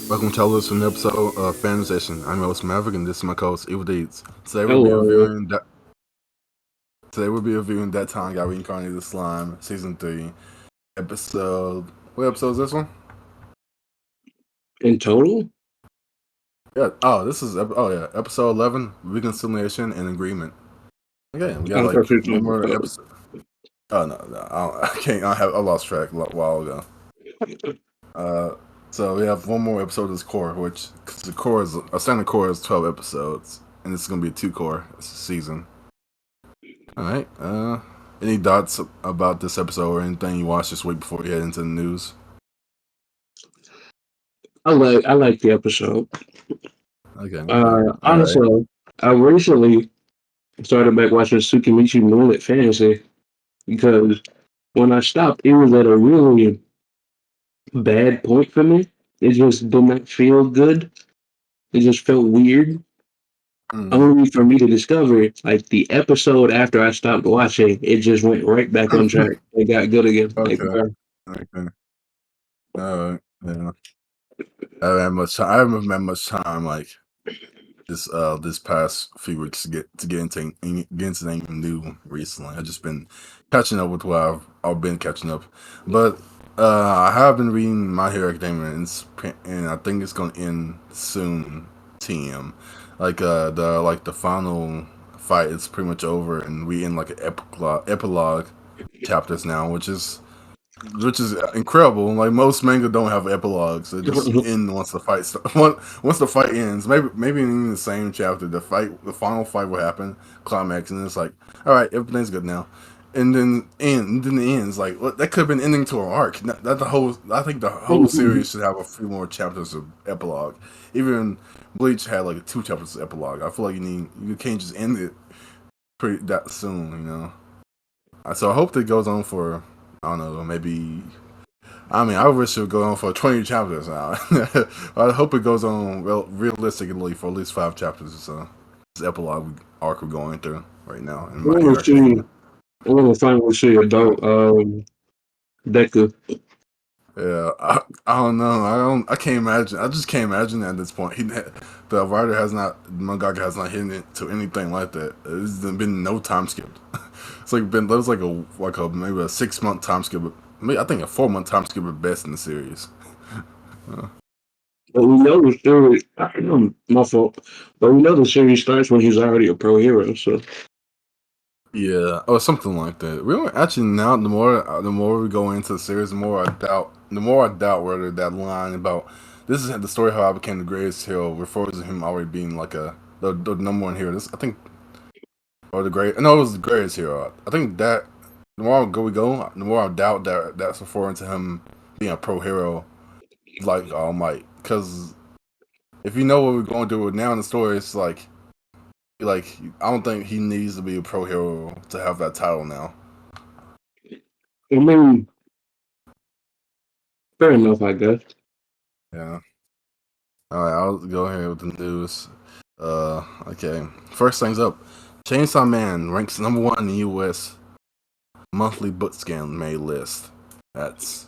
Welcome to this new episode of Fandom Station. I'm your host Maverick, and this is my co-host Evil Deeds. Hello. Today we'll be reviewing That Time Got Reincarnated Slime Season 3 episode. What episode is this one? In total? Yeah. Oh, this is episode 11. Reconciliation and Agreement. Okay, we got like one more episode. Oh no, I can't. I lost track a while ago. So we have one more episode of this core, which cause the core is a standard core is 12 episodes, and it's gonna be a 2-core season. All right. Any thoughts about this episode or anything you watched this week before we head into the news? I like the episode. Okay. Honestly, Right. I recently started back watching Tsukimichi Moonlit Fantasy because when I stopped, it was at a really bad point for me. It just did not feel good. It just felt weird. Only for me to discover, like the episode after I stopped watching, it just went right back on track. It got good again. Like, Okay. All right. Yeah. I haven't had much time like this past few weeks to get into anything new recently. I've just been catching up with what I've been catching up, but I have been reading My Hero Academia, and I think it's gonna end soon. TM, the final fight is pretty much over, and we in like an epilogue chapters now, which is incredible. Like most manga don't have epilogues; they just end once the fight once the fight ends. Maybe in the same chapter, the final fight will happen, climax, and it's like, all right, everything's good now. And then the ends like that could have been ending to an arc. That the whole I think the whole series should have a few more chapters of epilogue. Even Bleach had like 2 chapters of epilogue. I feel like you can't just end it that soon, you know. So I hope that goes on for I don't know, maybe. I mean, I wish it would go on for 20 chapters now. I hope it goes on realistically for at least 5 chapters or so. This epilogue arc we're going through right now in My Hero Academia. I want to finally see adult Deku. Yeah, I don't know. I can't imagine. I just can't imagine at this point. The writer mangaka has not hidden it to anything like that. There's been no time skip. There was like a maybe a 6-month time skip. I think a 4-month time skip at best in the series. But we know the series. My fault. But we know the series starts when he's already a pro hero. So Yeah, or something like that. We don't actually now. The more we go into the series, the more I doubt. The more I doubt whether that line about this is the story how I became the greatest hero refers to him already being like the number one hero. This I think, or the great. No, it was the greatest hero. I think that the more we go, the more I doubt that that's referring to him being a pro hero, like All Might. Because if you know what we're going through now in the story, it's like I don't think he needs to be a pro hero to have that title now. I mean, fair enough, I guess. Yeah. All right, I'll go ahead with the news. Okay. First things up, Chainsaw Man ranks number 1 in the U.S. monthly book scan May list. That's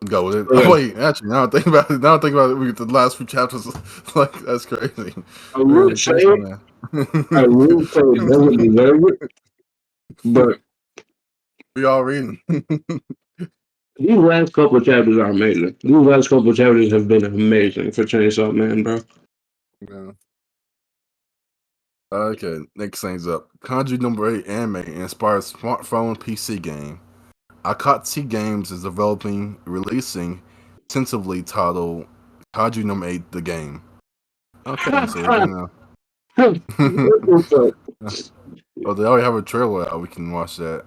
go with it. Oh wait, actually, now I think about it. We get the last few chapters. Like that's crazy. I will say it. I will say it doesn't deserve it, but we all reading. these last couple of chapters are amazing. These last couple of chapters have been amazing for Chainsaw Man, bro. Yeah. Okay, next thing's up. Kanji number 8 anime inspires smartphone PC game. Akatsuki Games is releasing tentatively titled Kaiju number 8 the game. Okay, so we're gonna oh, they already have a trailer out, we can watch that.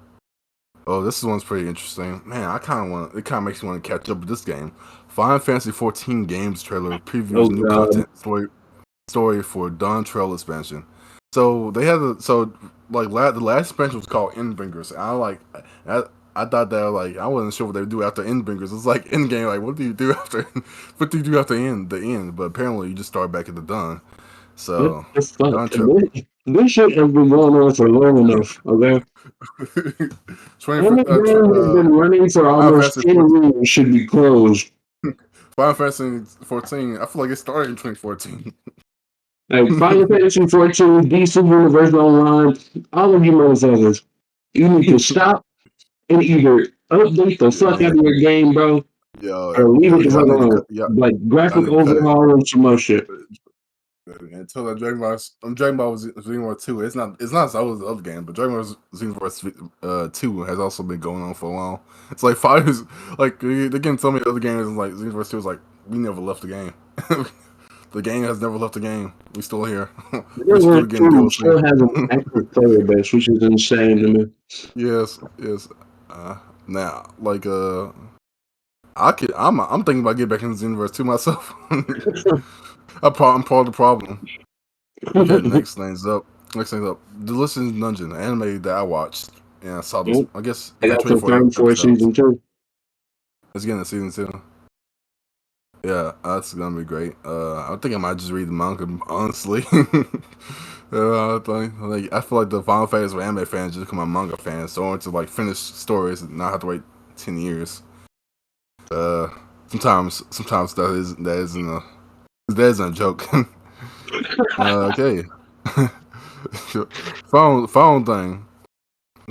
Oh, this one's pretty interesting. Man, it kinda makes me want to catch up with this game. Final Fantasy 14 games trailer previews new content story for Dawn Trail expansion. So they had the last expansion was called Endbringers. And I thought that I wasn't sure what they would do after Endbringers. It's like end game. Like what do you do after what do you do after the end? But apparently you just start back at the Dawn. So Dawn Trail. This shit has been going on for long enough, okay? 20 Any game has been running for Final almost Fantasy 10 14. years should be closed. Final Fantasy 14. I feel like it started in 2014. Like Final Fantasy 14, DC Universe Online, all of you motherfuckers, you need to stop and either update the fuck out Yeah, of your game, bro, yo, or leave yo, it the fuck y'all need to alone. cut. Y'all, Like y'all graphic need to cut it. overhaul and some more shit. Until that Dragon Ball Xenoverse 2. It's not as old as the other game, but Dragon Ball Xenoverse 2 has also been going on for a while. It's like 5 years. Like they're getting so many other games, and like Xenoverse 2 is like we never left the game. The game has never left the game. We still here. We still Universe getting 2 DLC. still has an active player base, which is insane to me. Yes, yes. Uh, Now, like I'm thinking about getting back into Xenoverse 2 myself. I'm part of the problem. Okay, next things up. Next things up. The Listen's Dungeon, an anime that I watched, and I saw this. Yep. I guess I it got got 24 confirmed for episodes. season 2. It's getting a season 2. Yeah, that's gonna be great. I think I might just read the manga, honestly. I feel like the final phase of anime fans just become a manga fans, so I want to like finish stories and not have to wait 10 years. Uh, sometimes that isn't a joke. Okay. Phone thing.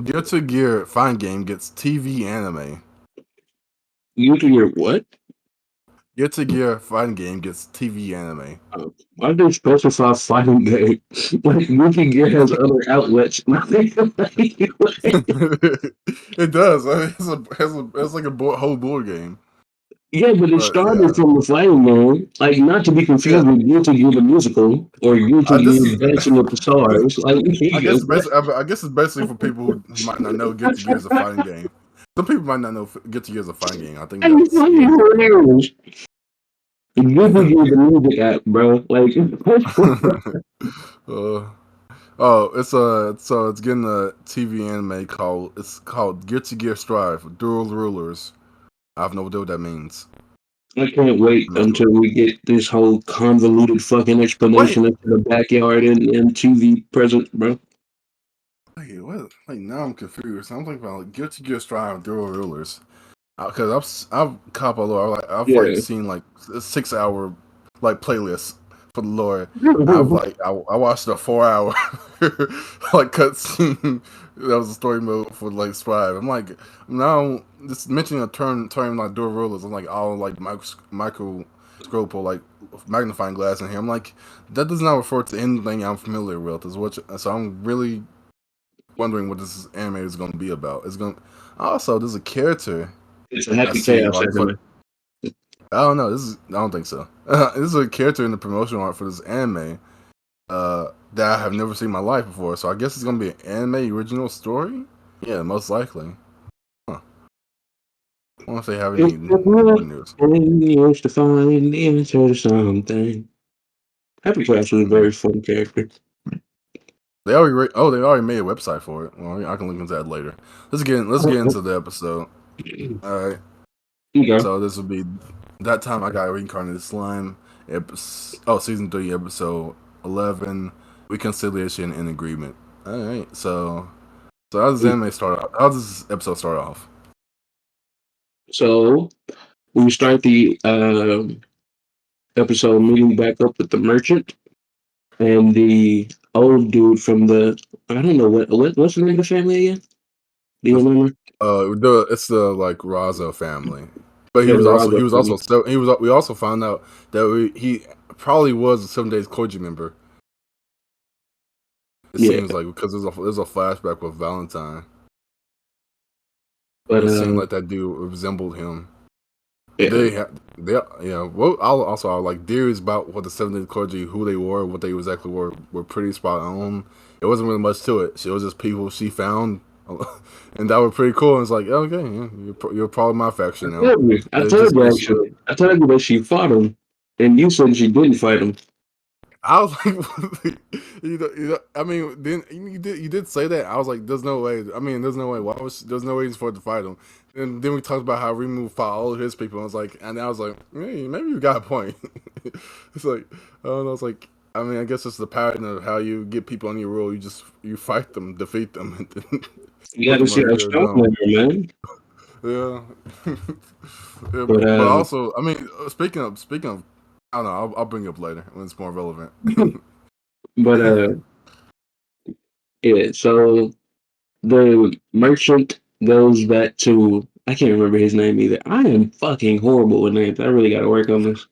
Gear to Gear Fine Game gets TV anime. You do your what? Gear to Gear Fine Game gets TV anime. Why do they specify fighting game? Like Wiki Gear has other outlets. It does. It's like a whole board game. Yeah, but it But started yeah, from the fighting game. Like not to be yeah. confused with Guilty Gear the musical or Guilty This Gear is. Dancing with the Stars. Like I guess it's basically for people who might not know Get to Gear is a fighting game. Some people might not know Get to Gear is a fighting game. I think and it's that's fucking what it hilarious. Guilty Gear the music app, bro. Like uh, it's getting a TV anime called Gear to Gear Strive Dual Rulers. I have no idea what that means. I can't wait I'm not gonna, until we get this whole convoluted fucking wait, explanation into the backyard and TV present, bro. what? Like now I'm confused. I'm thinking about like, Gear to Gear Strive Dual Rulers because I've caught a lore. I've like Yeah. seen like a 6 hour like playlist for the lore. I watched a 4 hour like cutscene that was a story mode for like Strive. I'm like now just mentioning a term like dual rulers. I'm like all like microscope or like magnifying glass in here. I'm like that does not refer to anything I'm familiar with. So I'm really wondering what this anime is going to be about. It's going also there's a character It's a I happy see chaos like for anime. I don't know. I don't think so. This is a character in the promotional art for this anime that I have never seen in my life before. So I guess it's gonna be an anime original story. Yeah, most likely. Huh. I wonder if they have It's any the more blood news. and you used to find the answer to something. Happy Chaos was a Mm. very fun character. They already made a website for it. Well, I can link into that later. Let's get into the episode. All right. Okay. So this will be that time I got Reincarnated Slime. Season 3, episode 11. Reconciliation and agreement. All right. So how does anime start off? How does this episode start off? So we start the episode meeting back up with the merchant and the old dude from the I don't know what's the name of the family again? Do you This, remember? it's the like Raza family, but Yeah, the he Raza was also family. so he was we also found out that he probably was a 7 Days Koji member. It Yeah, seems like because there's a flashback with Valentine, but and it seemed like that dude resembled him. yeah, They yeah. Well, I like theories about what the 7 Days Koji, who they were, what they exactly were pretty spot on. It wasn't really much to it. It was just people she found, and that was pretty cool. And it's like, okay, yeah, you're part of my faction now. I It's told just you basically actually. I told you that she fought him, and you said she didn't fight him. I was like, I mean, then you did say that. I was like, there's no way. I mean, there's no way. There's no reason for it to fight him. And then we talked about how Rimu fought all of his people. And I was like, hey, maybe you got a point. It's like, I don't know. It's like, I mean, I guess it's the pattern of how you get people on your rule. You fight them, defeat them, and then You put got to them see on how your strong dome. they are, man. Yeah. Yeah, But but also, I mean, speaking of, I don't know. I'll bring it up later when it's more relevant. but yeah. So the merchant goes back to I can't remember his name either. I am fucking horrible with names. I really got to work on this.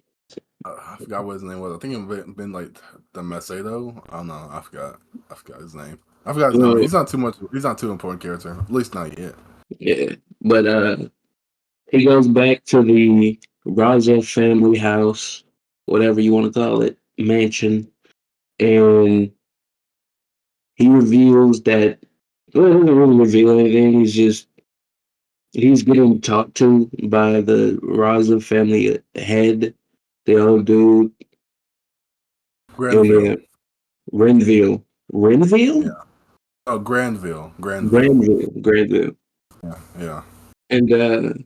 I forgot what his name was. I think it been like the Macedo. I don't know. I forgot his name. I forgot his name. Well, He's not too much. He's not too important character. At least not yet. yeah, but he goes back to the Raja family house, whatever you want to call it, mansion, and he reveals that. Well, he doesn't really reveal anything. He's getting talked to by the Raza family head, the old dude Granville. in Renville. Yeah. Renville? Oh, Granville. Granville. Granville. Granville. Yeah. Yeah. And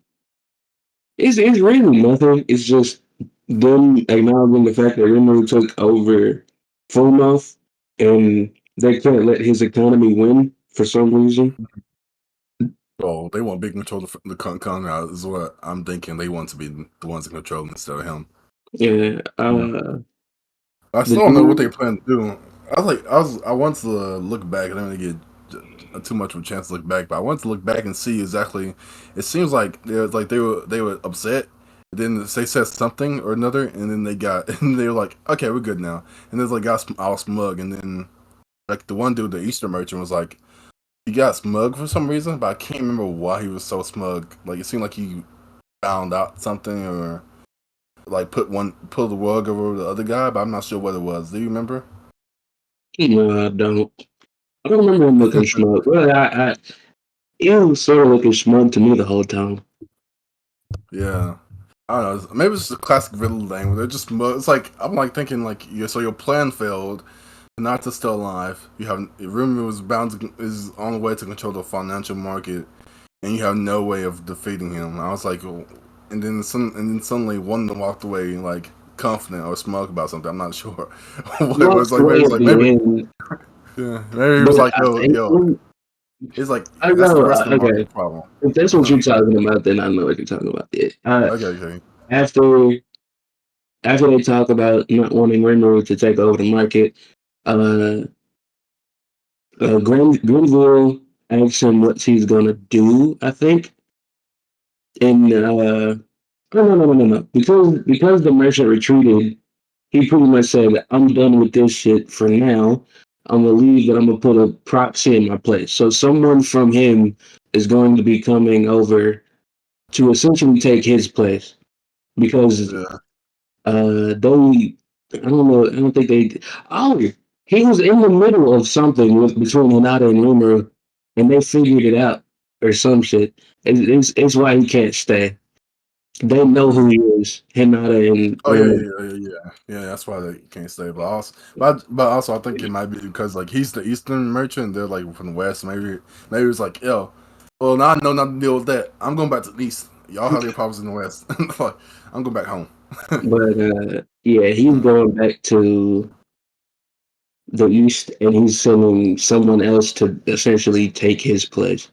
it's really nothing. It's just them acknowledging the fact that Rimuru took over Fulmouth and they can't let his economy win for some reason. Oh, they want big control of the Conrad is what I'm thinking. They want to be the ones in control instead of him. Yeah. Yeah. I The still don't know what they dude, plan to do. I want to look back. I didn't really get too much of a chance to look back, but I want to look back and see exactly. It seems like they were upset. And then they said something or another, and then they got and they were like, "Okay, we're good now." And then like got all smug, and then like the one dude, the Easter merchant, was like, he got smug for some reason, but I can't remember why he was so smug. Like it seemed like he found out something or like pull the rug over the other guy, but I'm not sure what it was. Do you remember? no, I don't. I don't remember him looking smug. Well, he was sort of looking smug to me the whole time. Yeah. I don't know. Maybe it's a classic villain thing where they're just. It's like I'm like thinking like so your plan failed. Not still alive. You have Rumi was is on the way to control the financial market, and you have no way of defeating him. I was like, oh. And then suddenly one of them walked away like confident or smug about something. I'm not sure. He What it was walked like maybe away it was at like the maybe end, yeah maybe he was but like I think yo it's like I that's the know. rest of the Okay, market problem. if that's what you're talking about, then I know what you're talking about. Yeah. Okay. After after they talk about not wanting Rimuru to take over the market, uh, Grenville asks him what he's gonna do. I think, and no, because the merchant retreated, he pretty much said, "I'm done with this shit for now. I'm gonna leave, but I'm gonna put a proxy in my place." So someone from him is going to be coming over to essentially take his place because Yeah. they I don't know, I don't think they oh he was in the middle of something between Hinata and Rimuru and they figured it out or some shit. It's why he can't stay. They know who Mm. he is, Hinata and Oh yeah, Rimuru. yeah, yeah, yeah, yeah. Yeah, that's why they can't stay. But also, I think it might be because like he's the Eastern merchant. They're like from the West. Maybe it's like, yo, well, now I know not to deal with that. I'm going back to the East. Y'all have your problems in the West. Like, I'm going back home. But yeah, he's Mm. going back to the east, and he's sending someone else to essentially take his place.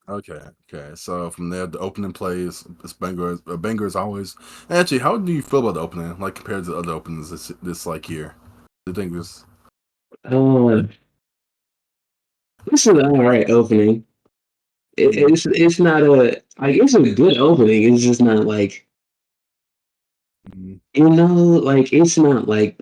Okay, okay. So from there, the opening plays. It's banger. Banger is always. Actually, how do you feel about the opening, like compared to the other openings this like year? Do you think this? Uh, it's an all right opening. Mm, It's not a like it's a good opening. It's just not like mm, like it's not like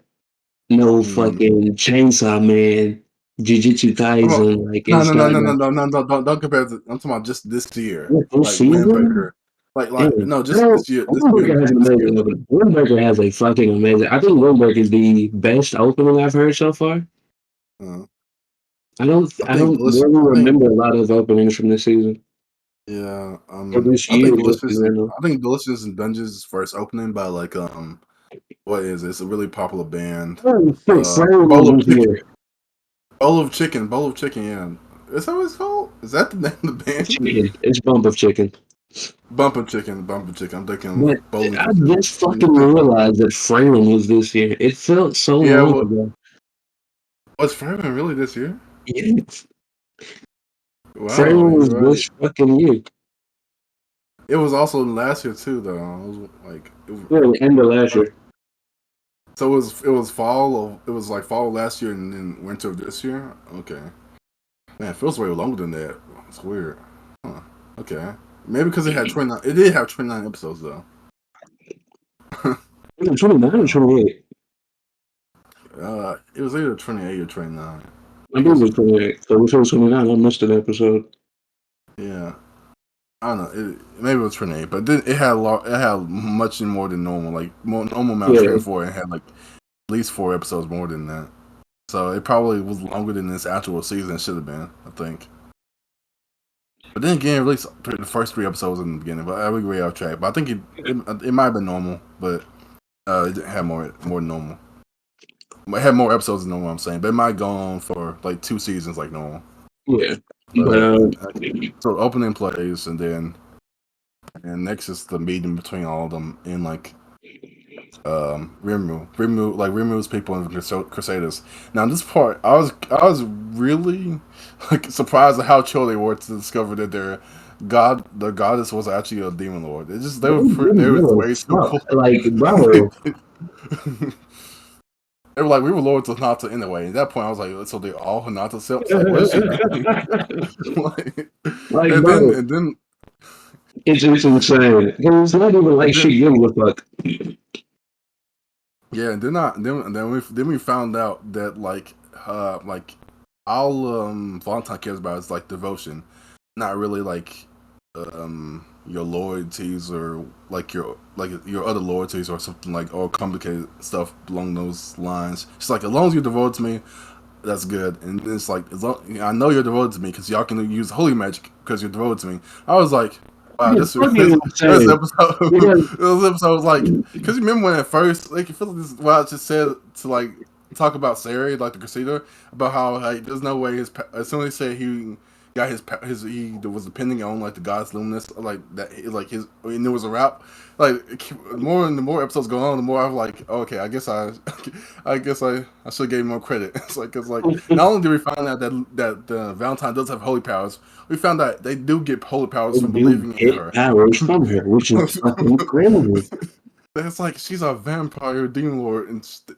no mm. fucking Chainsaw Man, Jujutsu I'm a- Kaisen. Like No, no, it's no, not no, no, no, no, no, don't compare it to, I'm talking about just this year. what, this Like season. Windbreaker. Like Dang, no, I just don't. this year, Windbreaker has an this year. amazing opening. Windbreaker has a fucking amazing. I think Windbreaker is the best opening I've heard so far. Uh, I don't. I I think don't delicious. really I think remember a lot of openings from this season yeah. or this I year think just in delicious. general. I think delicious and Dungeons first opening by like what is it? It's a really popular band. Oh shit! Flame was Bowl of this Chicken. year. Bowl of Chicken. Bowl of Chicken. Yeah. Is that what it's called? Is that the name of the band? Chicken. It's bump of chicken. Bump of Chicken. Bump of Chicken. I'm thinking But Bowling I for Two. just fucking realized that Frame was this year. It felt so Yeah. long Well, ago. was Fireman really this year? Yeah, Wow, Frame was you're right. this fucking year. It was also last year too, though. It was like Yeah, the end of last year. so it was fall of it was like fall last year and then winter of this year. Okay, man, it feels way longer than that. It's weird. Huh. Okay, maybe because it had 29. It did have 29 episodes though. 29 or Uh, 28? it was either 28 or 29. I I think it guess was 28. So it was 29. I missed an episode. yeah. I don't know. Maybe it was 28, but it had a lot. It had much more than normal. Like more normal amount of Yeah, 24. It had like at least 4 episodes more than that. So it probably was longer than this actual season should have been. I think. But then again, at least the first 3 episodes in the beginning. But I would way off track. But I think it might have been normal, but it didn't have more than normal. It had more episodes than normal. I'm saying, but it might go on for like 2 seasons like normal. yeah. But But so opening plays and next is the meeting between all of them in like Rimu's people in Crusaders. Now this part, I was really like surprised at how chill they were to discover that the goddess was actually a demon lord. It just they they didn't were give a way too fuck. cool. Like, they bro, were like, we were lords of Hinata anyway. At that point, I was like, so they all Hinata selves? Like, what is she doing? like, like, and then bro, and then it's insane. It's not even and like then she gives a fuck. Yeah, and then we found out that like all Valentine cares about is like devotion, not really like your loyalties or like your other loyalties or something like or complicated stuff along those lines. It's like as long as you're devoted to me, that's good. And it's like as long, I know you're devoted to me because y'all can use holy magic because you're devoted to me. I was like, wow, It's this fucking this insane. episode Because this episode was like because you remember when at first like you feel like this what I just said to like talk about Sari like the Crusader about how like there's no way as soon as he said he got his he was depending on like the gods luminous like that like his and there was a rap like the more episodes go on the more I'm like okay I guess I should have gave him more credit. It's like not only did we find out that Valentine does have holy powers, we found out they do get holy powers they from do believing in get her. powers from her, which is fucking crazy. It's like she's a vampire demon lord,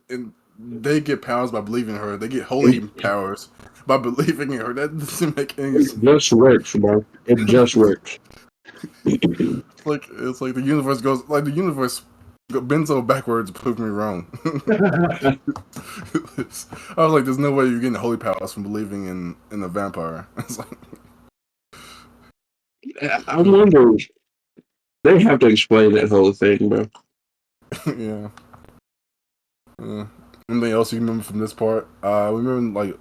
and they get powers by believing in her. They get holy It, powers by believing in her. That doesn't make any it sense. just works, bro. It just works. It's like the universe bends over backwards to prove me wrong. I I was like, there's no way you're getting holy powers from believing in a vampire. It's like, wonder, they have to explain that whole thing, bro. yeah. Anything else you remember from this part? Remember like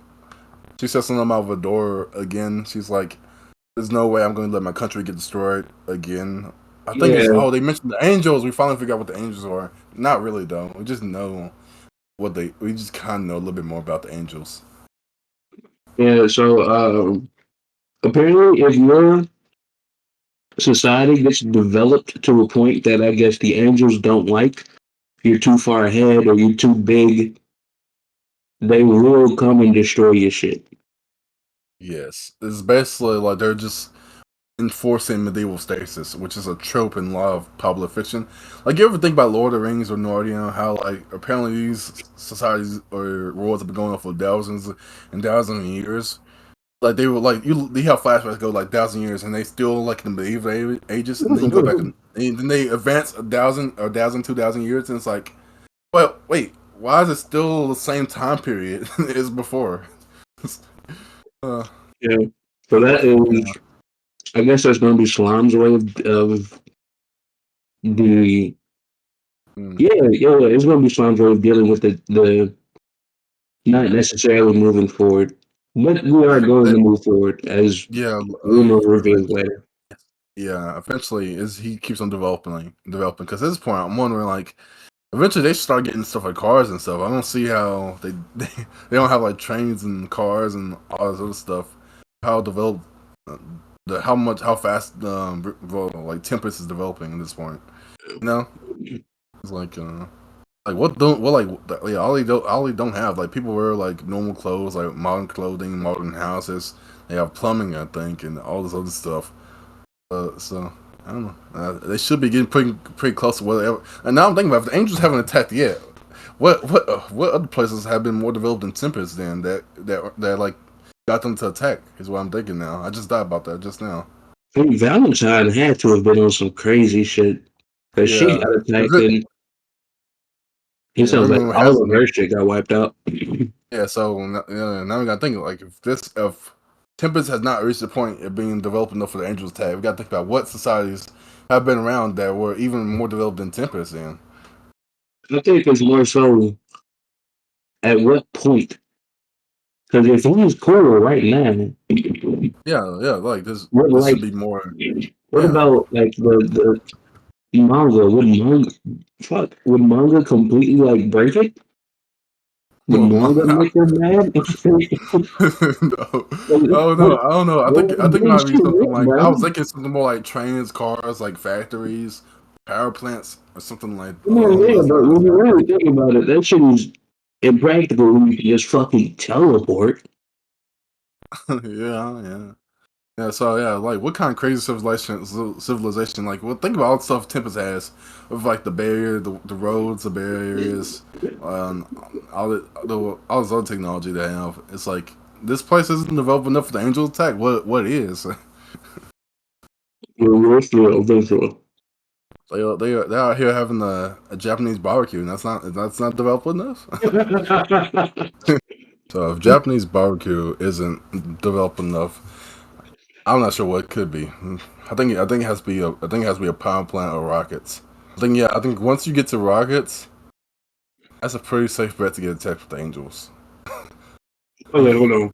she said something about Vador again. She's like, "There's no way I'm going to let my country get destroyed again." I think it's Yeah, they mentioned the angels. We finally figured out what the angels are. Not really though. We just know what they. We just kind of know a little bit more about the angels. yeah. So apparently, if your society gets developed to a point that I guess the angels don't like, you're too far ahead or you're too big, they will come and destroy your shit. Yes, it's basically like they're just enforcing medieval stasis, which is a trope in a lot of popular fiction. Like you ever think about Lord of the Rings or Narnia, how like apparently these societies or worlds have been going on for thousands and thousands of years. Like they were like you have flashbacks go like 1,000 years and they still like in the medieval ages and then you go back and then they advance 2,000 years and it's like, well, wait, why is it still the same time period as before? uh, Yeah. So that yeah. is, I guess that's going to be Slime's way of the. Mm. Yeah. It's going to be Slime's way of dealing with the not necessarily moving forward, but we are going That- to move forward as yeah, we will reveal eventually. later. Yeah, eventually is he keeps on developing. Because at this point, I'm wondering like, eventually they should start getting stuff like cars and stuff. I don't see how they don't have like trains and cars and all this other stuff. How developed, how fast like Tempest is developing at this point. You know, it's like yeah all they don't have like people wear like normal clothes like modern clothing, modern houses. They have plumbing, I think, and all this other stuff. So. I don't know. They should be getting pretty close to whatever. And now I'm thinking about it, if the Angels haven't attacked yet. What other places have been more developed than Tempest then that like got them to attack? Is what I'm thinking now. I just thought about that just now. I think Valentine had to have been on some crazy shit because she Yeah, got attacked and he yeah. sounds like Remember all of having her shit got wiped out. yeah. So now we got to think like if Tempest has not reached the point of being developed enough for the Angels tag, we got to think about what societies have been around that were even more developed than Tempest. Then I think it's more so at what point. Because if he's cool right now, yeah. Like what this like should be more. what Yeah. about like the manga? Would manga completely like break it? Would Well, manga make them mad? no. Oh no, I don't know. I think it Dude, might be she something rich, like bro. I was thinking something more like trains, cars, like factories, power plants, or something like I mean, along yeah, those but lines. when you really think about it, that shit is impractical when you can just fucking teleport. Yeah. Yeah, so yeah, like what kind of crazy civilization like well think about all the stuff Tempest has with like the barrier, the roads, the barriers, um all this other technology they have. It's like this place isn't developed enough for the angel attack. What is? We're through eventually. They're out here having a Japanese barbecue, and that's not developed enough. So if Japanese barbecue isn't developed enough, I'm not sure what it could be. I think it has to be a power plant or rockets. I think once you get to rockets, that's a pretty safe bet to get attacked with the angels. Okay, hold on.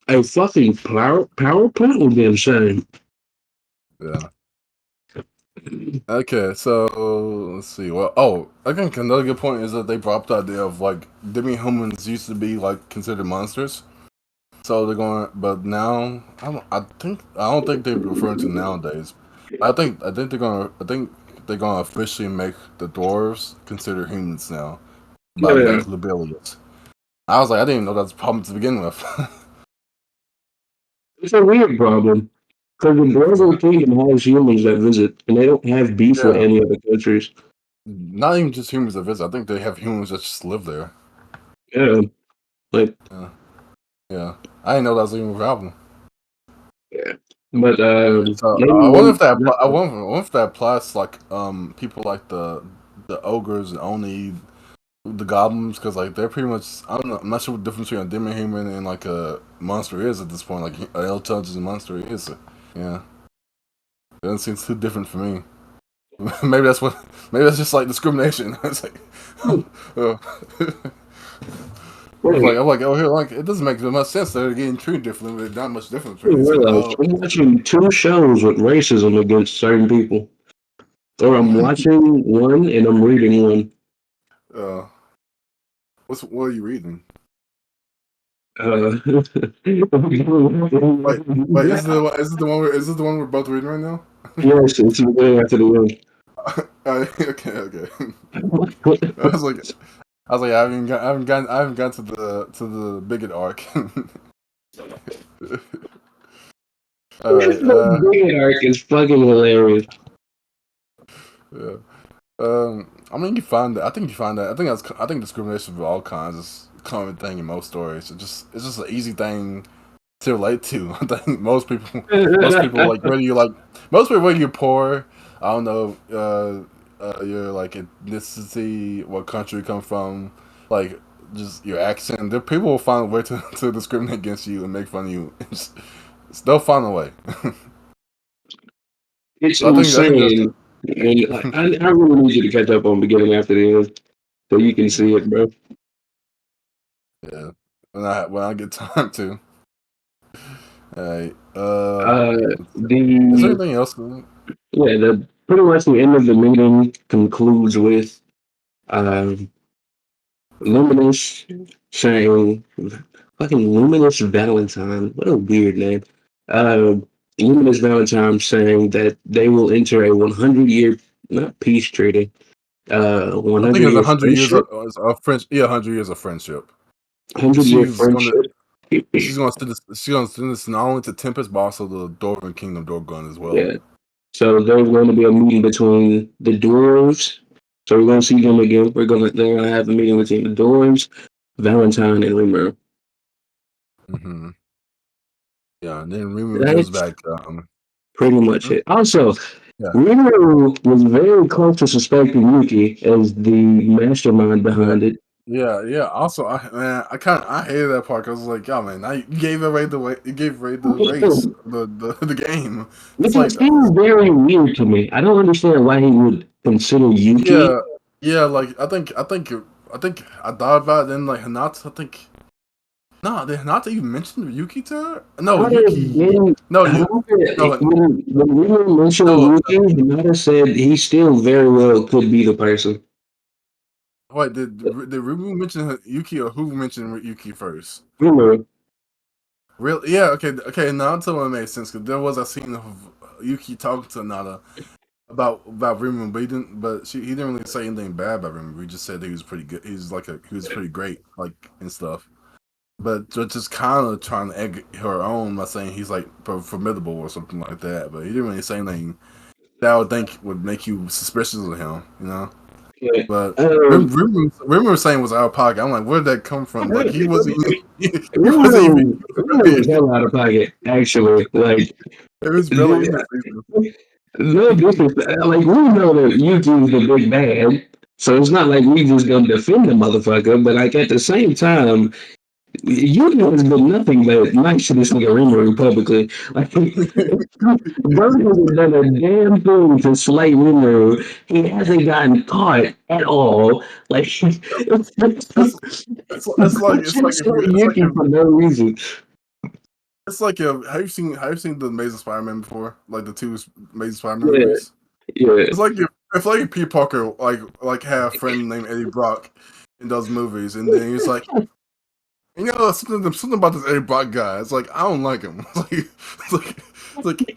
A fucking power plant would be insane. Yeah. Okay, so let's see. Well, I think another good point is that they brought up the idea of like demi-humans used to be like considered monsters. So they're going, but now I don't think they're referring to nowadays. I think they're gonna officially make the dwarves consider humans now by Yeah, making Lubelius. I was like, I didn't even know that's a problem to begin with. it's a weird problem. Because the Yeah, Northern Kingdom has humans that visit, and they don't have beef with yeah. any other countries. Not even just humans that visit. I think they have humans that just live there. Yeah, like Yeah, yeah. I didn't know that was even a problem. yeah. But So maybe I wonder if when that not, I wonder if that applies to like people like the ogres and oni the goblins because like they're pretty much I don't know I'm not sure what the difference between a demon human and like a monster is at this point like an intelligent monster is yeah it doesn't seem too different for me. Maybe that's just like discrimination. It's like uh, wait, I'm like oh here like it doesn't make much sense they're getting treated differently but not much difference wait, really. It's like realize oh I'm watching two shows with racism against certain people, or I'm watching one and I'm reading one. uh what are you reading? Uh, Wait, is this the one we're both reading right now? yes, it's the beginning after the Okay. end. I was like, I haven't got to the bigot arc. All right. The big arc is fucking hilarious. Yeah. I mean, you find that. I think you find that. I think discrimination of all kinds is a common thing in most stories. It's just an easy thing to relate to. I think most people like whether you're poor, I don't know, your like ethnicity, what country you come from, like just your accent. There people will find a way to discriminate against you and make fun of you. They'll find a way. It's So I think that's insane. And I really need you to catch up on beginning after the end so you can see yeah, it, bro. yeah. When I get time to. All right. Uh, Is there the anything else? yeah, the pretty much the end of the meeting concludes with um, Luminous saying, "Fucking Luminous Valentine." What a weird name. Uh, Luminous Valentine saying that they will enter a 100-year not peace treaty, one I think hundred it's year 100 years friendship, of friendship. Yeah, 100 years of friendship. 100-year She's gonna friendship. she's gonna send this. She's gonna send this not only to Tempest, but also the Dwarven Kingdom Dorgun as well. Yeah. So there's going to be a meeting between the dwarves. So we're going to see them again. They're gonna have a meeting between the dwarves, Valentine, and Rimmer. Mm-hmm. Yeah, and then Remu goes That's back. pretty much Hmm? it. Also, Yeah, Rimmer was very close to suspecting Yuki as the mastermind yeah, behind it. yeah. Also, I hated that part because I was like, oh man, you gave away the way, you gave away the race, the game. It's Which like, is still very weird to me. I don't understand why he would consider Yuki. yeah, yeah. Like I think I thought about it. Then like Hinata, I think no, did Hinata even mention Yuki to her? No, How did Yuki. then No, you. Hinata, No, when we were mentioning no. Yuki, Hinata said he still very well could be the person. Wait, did Rubu mention Yuki or who mentioned Yuki first? Remember, Really? Yeah. Okay. Now until it made sense because there was a scene of Yuki talking to Nada about Rimuru, but he didn't really say anything bad about Rimuru. He just said that he was pretty good. He was pretty great, like and stuff. But just kind of trying to egg her on by saying he's like formidable or something like that. But he didn't really say anything that I would think would make you suspicious of him, you know. yeah. But Um, Rimuru saying was out of pocket. I'm like, where did that come from? Like he wasn't even he wasn't even Remember was hell out of pocket, actually. Like, it was barely in the season. no disrespect. Like, we know that Yuki's the big bad, so it's not like we just gonna defend the motherfucker, but like at the same time, Yuki has been nothing but nice to this nigga Rimuru publicly. Like, Bird hasn't done a damn thing to slay Rimuru. He hasn't gotten caught at all. Like, It's, it's like if you it's like Yuki if for no reason. it's like if have you seen the Amazing Spider-Man before? Like the two Amazing Spider-Man Yeah, movies? yeah. It's like if Peter Parker like had a friend named Eddie Brock in those movies, and then he's like, something about this Eddie Brock guy. It's like I don't like him. It's like what? He's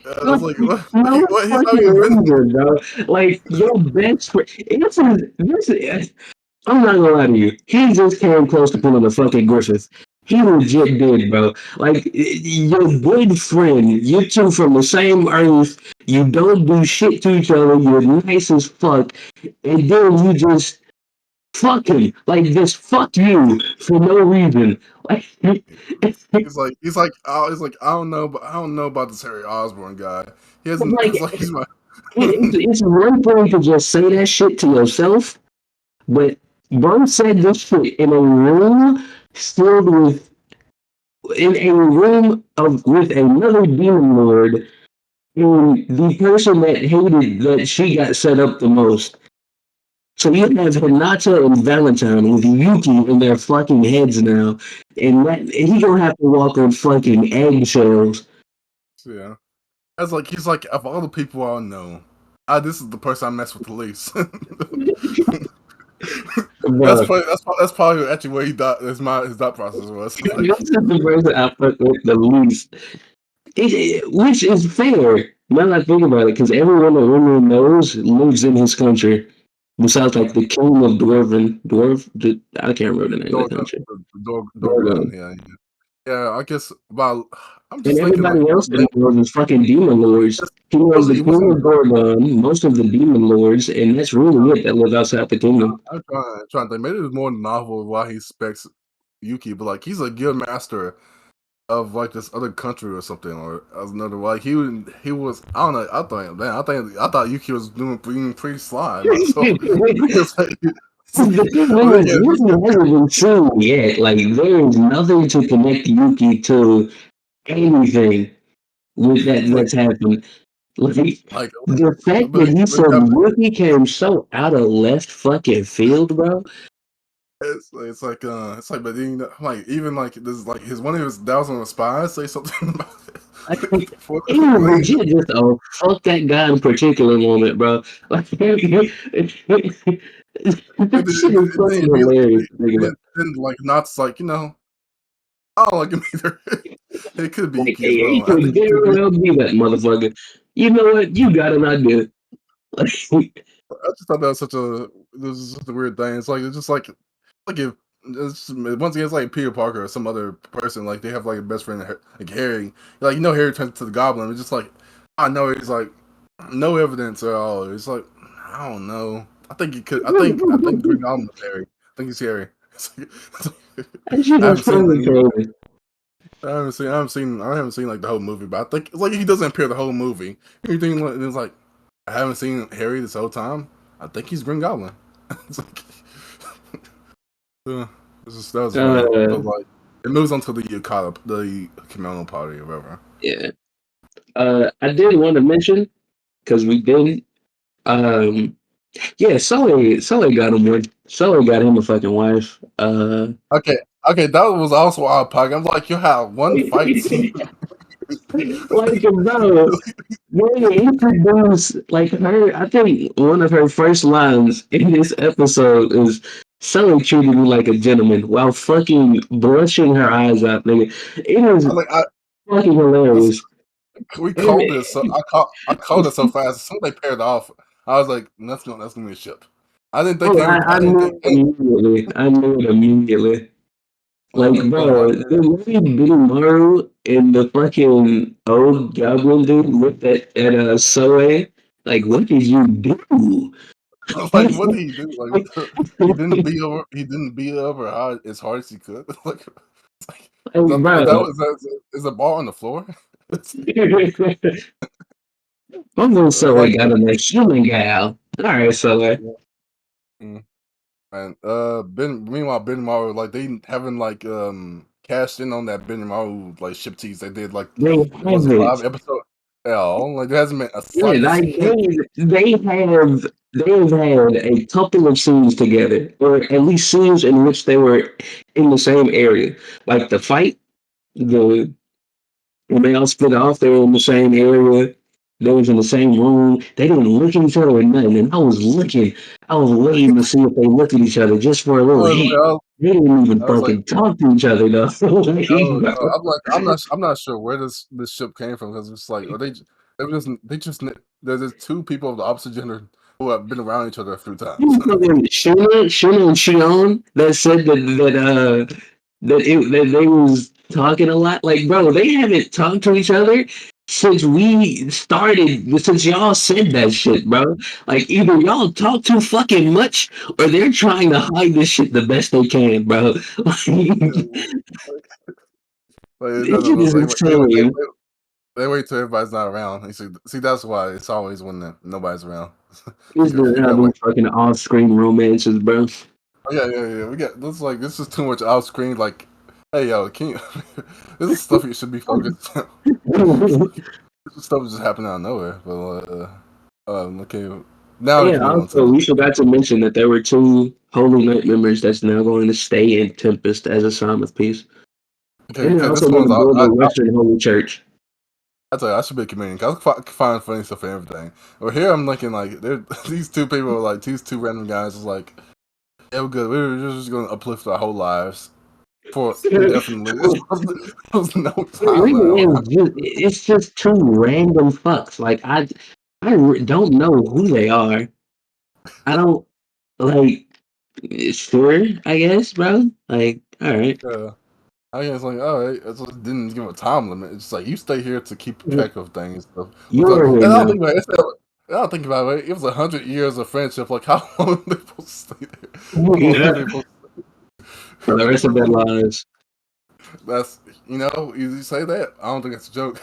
Motherfucking not even reason, bro. Like, your best friend. This is, I'm not gonna lie to you. He just came close to pulling a fucking Griffith. He legit did, bro. Like, your good friend, you two from the same earth, you don't do shit to each other, you're nice as fuck, and then you just fuck him. Like, just fuck you for no reason. Like, he's like I don't know about this Harry Osborn guy. He hasn't. like It's like he's my. it's one thing to just say that shit to yourself, but bro said this shit in a room filled with in a room of with another demon lord and the person that hated that she got set up the most. So you have Hinata and Valentine with Yuki in their fucking heads now, and he gonna have to walk on fucking eggshells. Yeah. That's like he's like of all the people I know, this is the person I mess with the least. Bro, That's probably actually where he thought his thought process was like. this is the person I fuck with the least. Which is fair. Now that I think about it, because everyone that Rimuru knows lives in his country. Besides, like the king of I can't remember the name of the Dorgun, country. Dorgun, Dorgon. yeah. I guess about. I'm And just thinking like, everybody else that he knows is fucking demon lords. He knows the he king wasn't. of Dorgon, most of the demon lords, and that's really it that live outside the kingdom. I'm trying to think. Maybe it was more novel why he expects Yuki, but like he's a guild master of like this other country or something, or as another like he was. I don't know. I thought Yuki was being pretty sly about it. So it's like, The thing but then is, again, Yuki hasn't been seen yet. Like, there is nothing to connect Yuki to anything with like that's happened. Like, like the fact that he but said Yuki came so out of left fucking field, bro. it's like but then like even like this like his one of his thousand spies say something about it Like, before it was like, legit just a fuck that guy in particular moment, bro. Like, that and shit is then fucking hilarious to think about. then like Knott's like I don't like him either. It could be Like, Yuki as he well. I could think it could very be. well be that motherfucker. You know what? You got an idea. Like, I just thought that was this is just a weird thing. It's just like if once again it's like Peter Parker or some other person like they have like a best friend like Harry. Like Harry turns to the Goblin. It's just like I know he's like no evidence at all. It's like I don't know. I think he could. I think Green Goblin is Harry. I think he's Harry. That shit I is haven't seen fucking any. crazy. I haven't seen like the whole movie, but I think it's like he doesn't appear the whole movie. Everything is like I haven't seen Harry this whole time. I think he's Green Goblin. It's like, uh, that was funny, but Uh, like it moves on to the Yukata, the Kimono party or whatever. yeah. I did want to mention because we didn't. Um, yeah, Sully got him one. Sully got him a fucking wife. Okay, okay, that was also our podcast. I'm like, you have one fight scene. Like, bro, they introduced like her. I think one of her first lines in this episode is "Sully treated me like a gentleman" while fucking brushing her eyes out. Nigga, it is I'm like, fucking listen, hilarious. we And, called this. So I called it so fast. As soon as they paired off, I was like, that's gonna be a ship. I didn't think oh, they were. I I didn't knew think. it immediately. I knew it immediately. Like, I was bro, like, the way Billy Maru and the fucking old goblin dude looked at Soe, like, what did you do? I was like, what did he do? Like, what the, he didn't beat over. He didn't beat over hard, as hard as he could. Like, it's like, Like, is bro, that is a ball on the floor? my boy Soe Like, got a human gal. All right, Soe. yeah. Mm. And meanwhile, Ben Maru, like they haven't like cashed in on that Ben Maru like ship tease they did like They was have it it. 5 episodes? Hell, like there hasn't been a Yeah, slightest like hint. they've had a couple of scenes together, or at least scenes in which they were in the same area. Like the fight, the when they all split off, they were in the same area. They was in the same room. They didn't look at each other or nothing. And I was looking. I was waiting to see if they looked at each other just for a I little was, hint. like, They didn't even I was like, fucking talk to each other though. I'm like, I'm not sure where this ship came from because it's like, are there's just two people of the opposite gender who have been around each other a few times. Shuna and Shion that said that they was talking a lot. Like, bro, they haven't talked to each other since we started. Since y'all said that shit, bro. Like, either y'all talk too fucking much, or they're trying to hide this shit the best they can, bro. Yeah, Like, like this shit no, is insane. they wait till everybody's not around. You see, that's why it's always when nobody's around. This is You how gotta these wait. fucking off-screen romances, bro. Oh, yeah. We got this is too much off screen. Like, hey yo, can you? This is stuff you should be focused. on. This is stuff just happening out of nowhere. But okay, now we Yeah, can move on to also, we forgot to mention that there were two Holy Knight members that's now going to stay in Tempest as a Psalmist piece. okay. And they're Okay, also this going one's to build the Western Holy Church. I tell you, I should be a comedian. 'Cause I find funny stuff and everything. But here I'm looking like these two people are like these two random guys is like yeah we're good. We're just gonna uplift our whole lives for indefinitely. There's no It time really now. is just, it's just two random fucks. Like, don't know who they are. I don't, like, sure, I guess, bro. Like, all right. Yeah. I guess like all right, it just didn't give a time limit. It's just like you stay here to keep track of things. Stuff. You already And I don't know. think about it. I don't think about it. It was 100 years of friendship. Like how long are they supposed to stay there? How long are they supposed For the rest of their to? lives. That's you say that. I don't think it's a joke.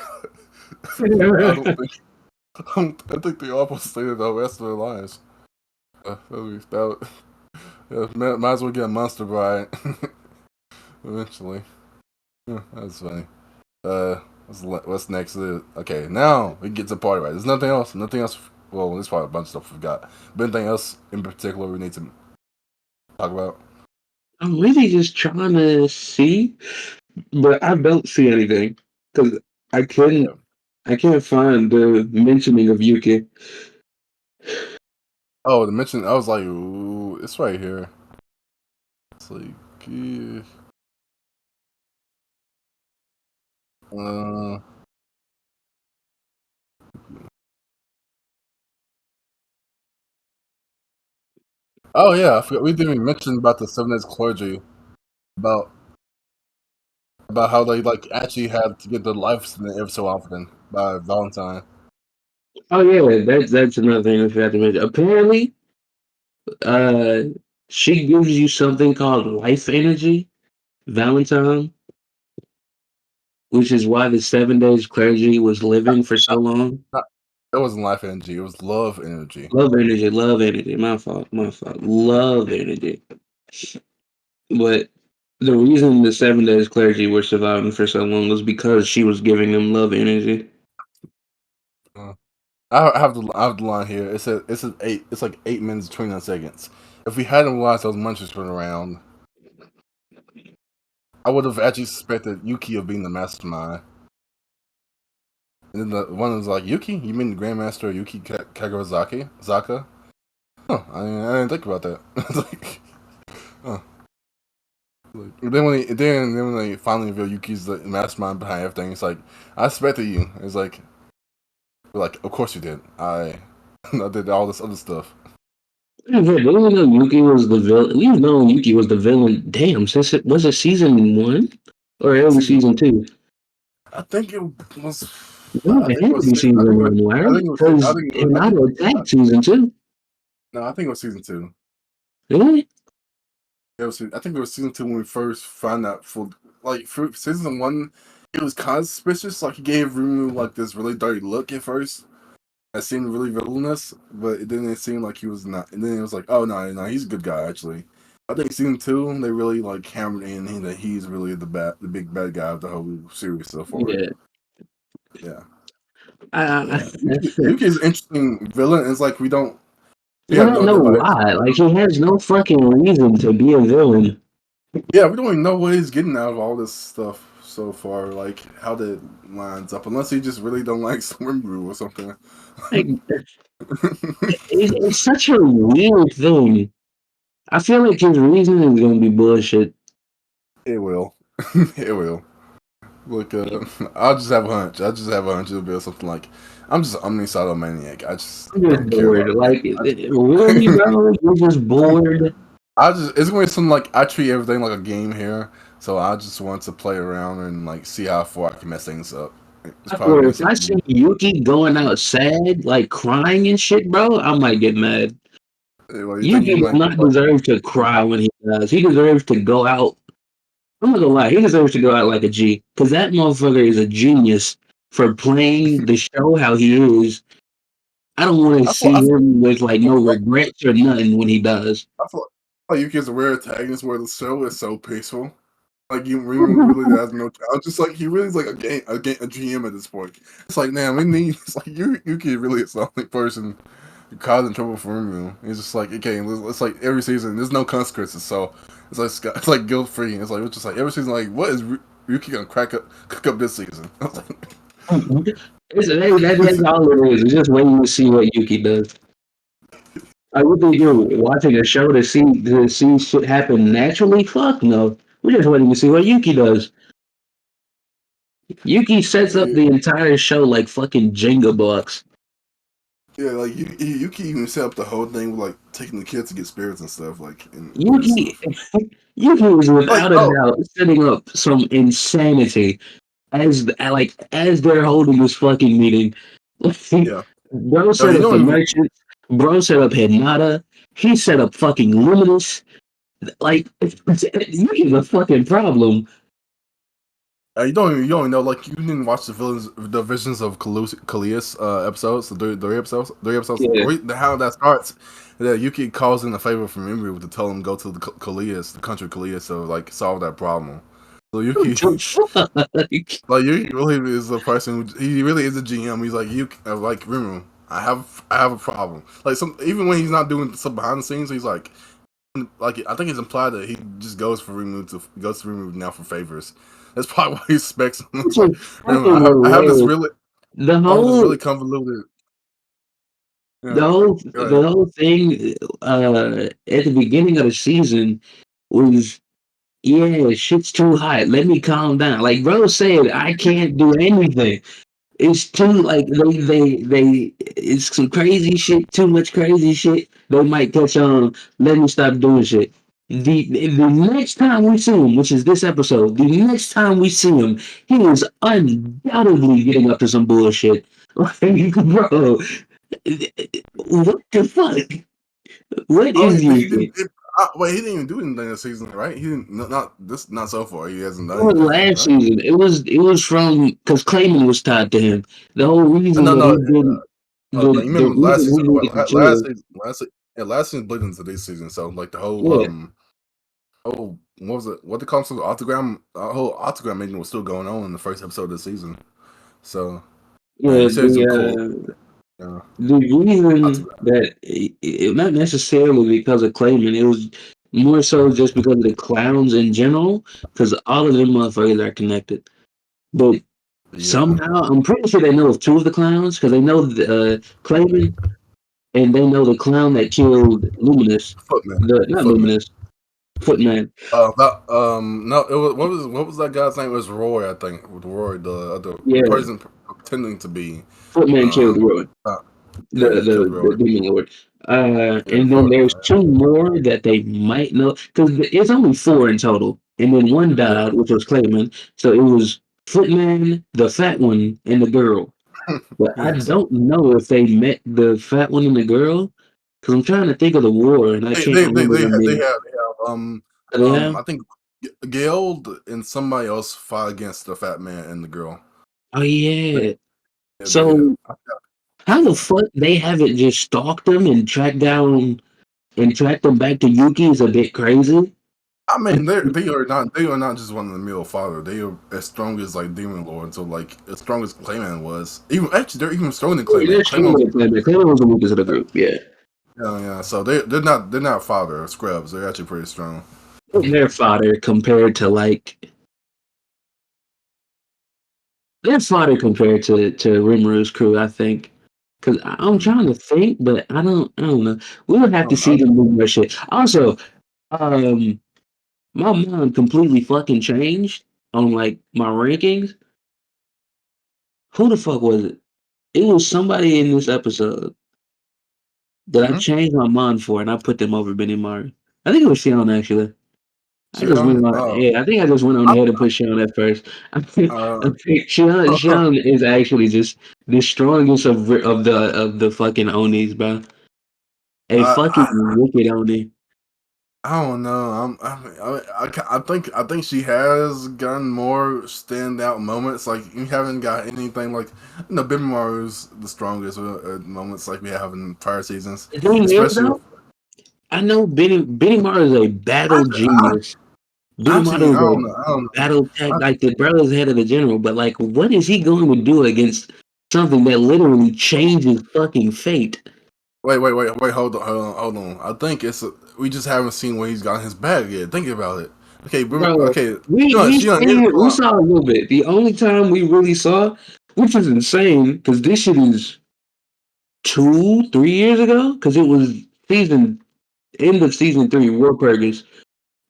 I don't think. I think they all supposed to stay there the rest of their lives. Might as well get a monster bride eventually. That's funny. What's next? Okay, now we get to the party. Right, there's nothing else. Nothing else. Well, there's probably a bunch of stuff we forgot. But anything else in particular we need to talk about? I'm really just trying to see, but I don't see anything because I couldn't. Yeah. I can't find the mentioning of Yuki. Oh, the mention. I was like, ooh, it's right here. It's like, yeah. uh, oh yeah, I forgot. We didn't even mention about the 7 days clergy. About how they like actually had to get their life sent every so often by Valentine. Oh yeah, that's another thing I forgot to mention. Apparently, uh, she gives you something called life energy, Valentine, which is why the 7 days clergy was living for so long. Not, that wasn't life energy. It was love energy. Love energy. My fault, my fault. Love energy. But the reason the 7 days clergy were surviving for so long was because she was giving them love energy. Uh, I have the line here. It says 8. It's like 8 minutes 29 seconds. If we hadn't watched those munchers run around, I would have actually suspected Yuki of being the mastermind. And then the one was like, Yuki? You mean the Grandmaster Yuki Kagarazaki? Zaka? Huh, I didn't think about that. It's like, huh. Then when they finally reveal Yuki's the mastermind behind everything, it's like, I expected you. It's like, of course you did. I did all this other stuff. Yeah, didn't we know Yuki was the villain? We've known Yuki was the villain. Damn, since it was it season 1 or early Season, season 2? I think it was. No, I it think it had to was. be season 1, I right? think it was. I Because think. I think. Hinata attacked season 2. No, I think it was season two. Really? It was. I think it was season two when we first found out. For season one, it was kind of suspicious. Like he gave Rumu like this really dirty look at first. That seemed really villainous, but it didn't seem like he was not. And then it was like, oh no, he's a good guy actually. I think season two they really like hammered in that he's really the big bad guy of the whole series so far. Yeah. Yeah, but I, yeah, Yuki's an interesting villain. It's like we I have don't no know idea about his. why. Like he has no fucking reason to be a villain. Yeah, we don't even know what he's getting out of all this stuff so far. Like how that lines up, unless he just really don't like swim brew or something. Like it's such a weird thing. I feel like his reason is gonna be bullshit. It will. It will. Look, I'll just have a hunch. I just have a hunch it'll be something like, I'm just omnicidal maniac. I just I'm just don't care bored. about it. Like really, bro? You're just bored. It's gonna be something like I treat everything like a game here, so I just want to play around and like see how far I can mess things up. It's I probably swear, gonna be if I see something. Yuki going out sad, like crying and shit, bro, I might get mad. Well, you think Yuki he does might? not deserve to cry when he does. He deserves to go out. I'm not gonna lie, he deserves to go out like a G. Cause that motherfucker is a genius for playing the show how he is. I don't want to I feel, see I feel, him with like I no feel like regrets or nothing when he does. I feel like Yuki's a rare antagonist where the show is so peaceful. Like you really has no challenge. Just like he really is like a GM at this point. It's like, man, we need. It's like Yuki really is the only person causing trouble for Rimu. It's just like okay, it's like every season there's no consequences, so it's like guilt free. It's just like every season, like what is Yuki gonna cook up this season? I was like, That's all it is. It's just waiting to see what Yuki does. I would think you're watching a show to see shit happen naturally. Fuck no. We're just waiting to see what Yuki does. Yuki sets up yeah, the entire show like fucking Jenga blocks. yeah, like Yuki even set up the whole thing with like taking the kids to get spirits and stuff, like and weird Yuki, stuff. Yuki was Like without a oh doubt setting up some insanity as they're holding this fucking meeting. yeah, Bro no, set you up the don't even. merchants. Bro set up Hinata. He set up fucking Luminous. Like Yuki's a fucking problem. You don't even know. Like you didn't watch the visions of Kalias episodes, the three episodes. Yeah. How that starts. That Yuki calls in a favor from Imri to tell him go to the Kalias, the country Kalias, to like solve that problem. So What Yuki, the fuck? like Yuki, really is a person. He really is a GM. He's like you, like Rimu. I have a problem. Like even when he's not doing stuff behind the scenes, he's like I think it's implied that he just goes to remove now for favors. That's probably why he expects him. It's Which like, is remember, fucking I have this hilarious. really The I have this whole really convoluted. the Yeah, whole go ahead. the whole thing at the beginning of the season was yeah, shit's too hot. Let me calm down. Like bro said, I can't do anything. It's too like they it's some crazy shit, too much crazy shit. They might catch on. Let me stop doing shit. The next time we see him, which is this episode, the next time we see him, he is undoubtedly getting up to some bullshit. Like, bro, what the fuck? What Oh, is he didn't. you? Wait, he didn't even do anything this season, right? He didn't. Not so far. He hasn't done Or anything, last right? season, it was from because Clayman was tied to him. The whole reason No, that no. he didn't You the remember last reason he season? didn't get the Last chance, season, yeah, last season bleed into this season. So like the whole yeah, oh, what was it? What they call it? Autogram? Whole autogram meeting was still going on in the first episode of the season. So yeah, yeah, he said he's a cool. Yeah, the reason autogram. that not necessarily because of Clayman, it was more so just because of the clowns in general, because all of them motherfuckers are connected. But Yeah, somehow, I'm pretty sure they know of two of the clowns because they know Clayman and they know the clown that killed Luminous, Footman. the not Footman. Luminous, Footman. No, it was what was that guy's name? It was Roy, I think. With Roy, the Yeah, person pretending to be, Footman killed um, Roy, uh, the yeah, killed Roy. the demon lord. Yeah, And then there's two more that they might know because it's only four in total, and then one yeah, died, which was Clayman. So it was Footman, the fat one, and the girl. But I yeah. So don't know if they met the fat one and the girl because I'm trying to think of the war and I can't remember them they names. have Do they have? I think Gail and somebody else fought against the fat man and the girl. Oh yeah. Yeah, So I forgot. how the fuck they haven't just stalked them and tracked them back to Yuki is a bit crazy. I mean, they are not just one of the middle father. They are as strong as like Demon Lord. So like as strong as Clayman was. Even actually, they're even stronger than Yeah, Clayman. they're Clayman stronger than Clayman. Clayman was the weakest of the group. Yeah, yeah. So they're not father or scrubs. They're actually pretty strong. their fodder compared to like their fodder compared to Rimru's crew. I think because I'm Mm. trying to think, but I don't know. We would have to see them do more shit. Also, um, my mind completely fucking changed on like my rankings. Who the fuck was it? It was somebody in this episode that I Mm-hmm. changed my mind for, and I put them over Benny Mari. I think it was Shion actually. I just went on. Yeah, I think I just went on I, ahead and put Shion at first. I think, uh, I think Shion is actually just the strongest of the fucking Onis, bro. A fucking I wicked Oni. I don't know. I think she has gotten more standout moments. Like you haven't got anything like Bimaru's the strongest moments like we have in prior seasons, The thing is especially with though, I know Benny Mari is a battle genius. Benny Mari actually is a I don't know. battle tech, I, like the brother's head of the general. But like, what is he going to do against something that literally changes fucking fate? wait, hold on. I think we just haven't seen where he's got his bag yet. Think about it. Bro, Okay. we saw a little bit. The only time we really saw, which is insane, because this shit is 3 years ago, because it was season end of season three, War Purgis.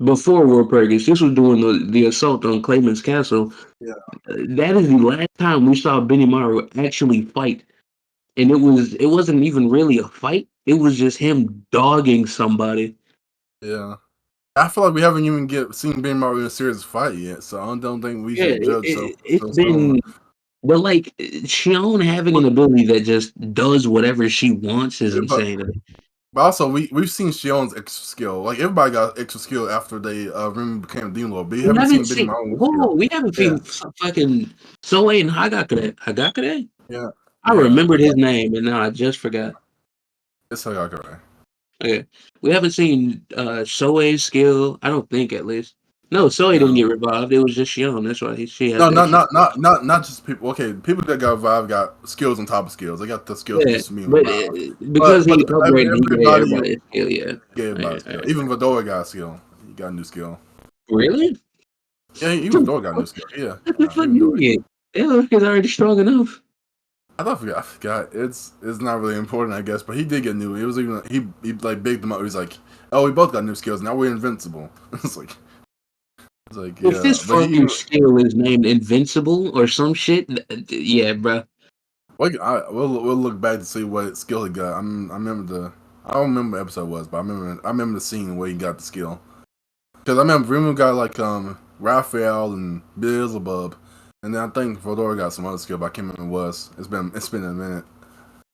Before War Purgis, this was doing the assault on Clayman's castle. Yeah, That is the last time we saw Benny Maru actually fight, and it wasn't even really a fight. It was just him dogging somebody. yeah. I feel like we haven't even seen Ben Mario in a serious fight yet, so I don't think we Yeah, should judge it's so soon. been. But like Shion having an ability that just does whatever she wants is But insane. also we've seen Shion's extra skill. Like everybody got extra skill after they Remy became a demon lord, but you We haven't haven't seen Benny seen Mario skill. whoa, we haven't Yeah, seen fucking Soe and Hagakure. Hagakure? yeah, I yeah. remembered his name and now I just forgot. It's Hayakare. Okay. We haven't seen Soe's skill, I don't think at least. No, Soe didn't No, get revived. It was just Shion. That's why she has no, the extra skill. not just people. Okay, people that got revived got skills on top of skills. They got the skills Yeah, just from being but revived. because he upgraded, he gave Everybody everybody a skill. Yeah. gave everybody a skill. Even Vidora got a skill. He got a new skill. Really? Yeah, even Vidora got a new skill. Yeah, What the fuck even do you Vidora. get? That is already strong enough. I forgot. It's not really important, I guess. But he did get new. It was even he like bigged them up. He's like, oh, we both got new skills. Now we're invincible. It's like If yeah. this But fucking skill is named Invincible or some shit, yeah, bro. we'll look back to see what skill he got. I remember I don't remember what episode it was, but I remember the scene where he got the skill. Because I remember Rimu got like Raphael and Beelzebub, And then I think Fedora got some other skill, but I can't remember what it was. It's been a minute.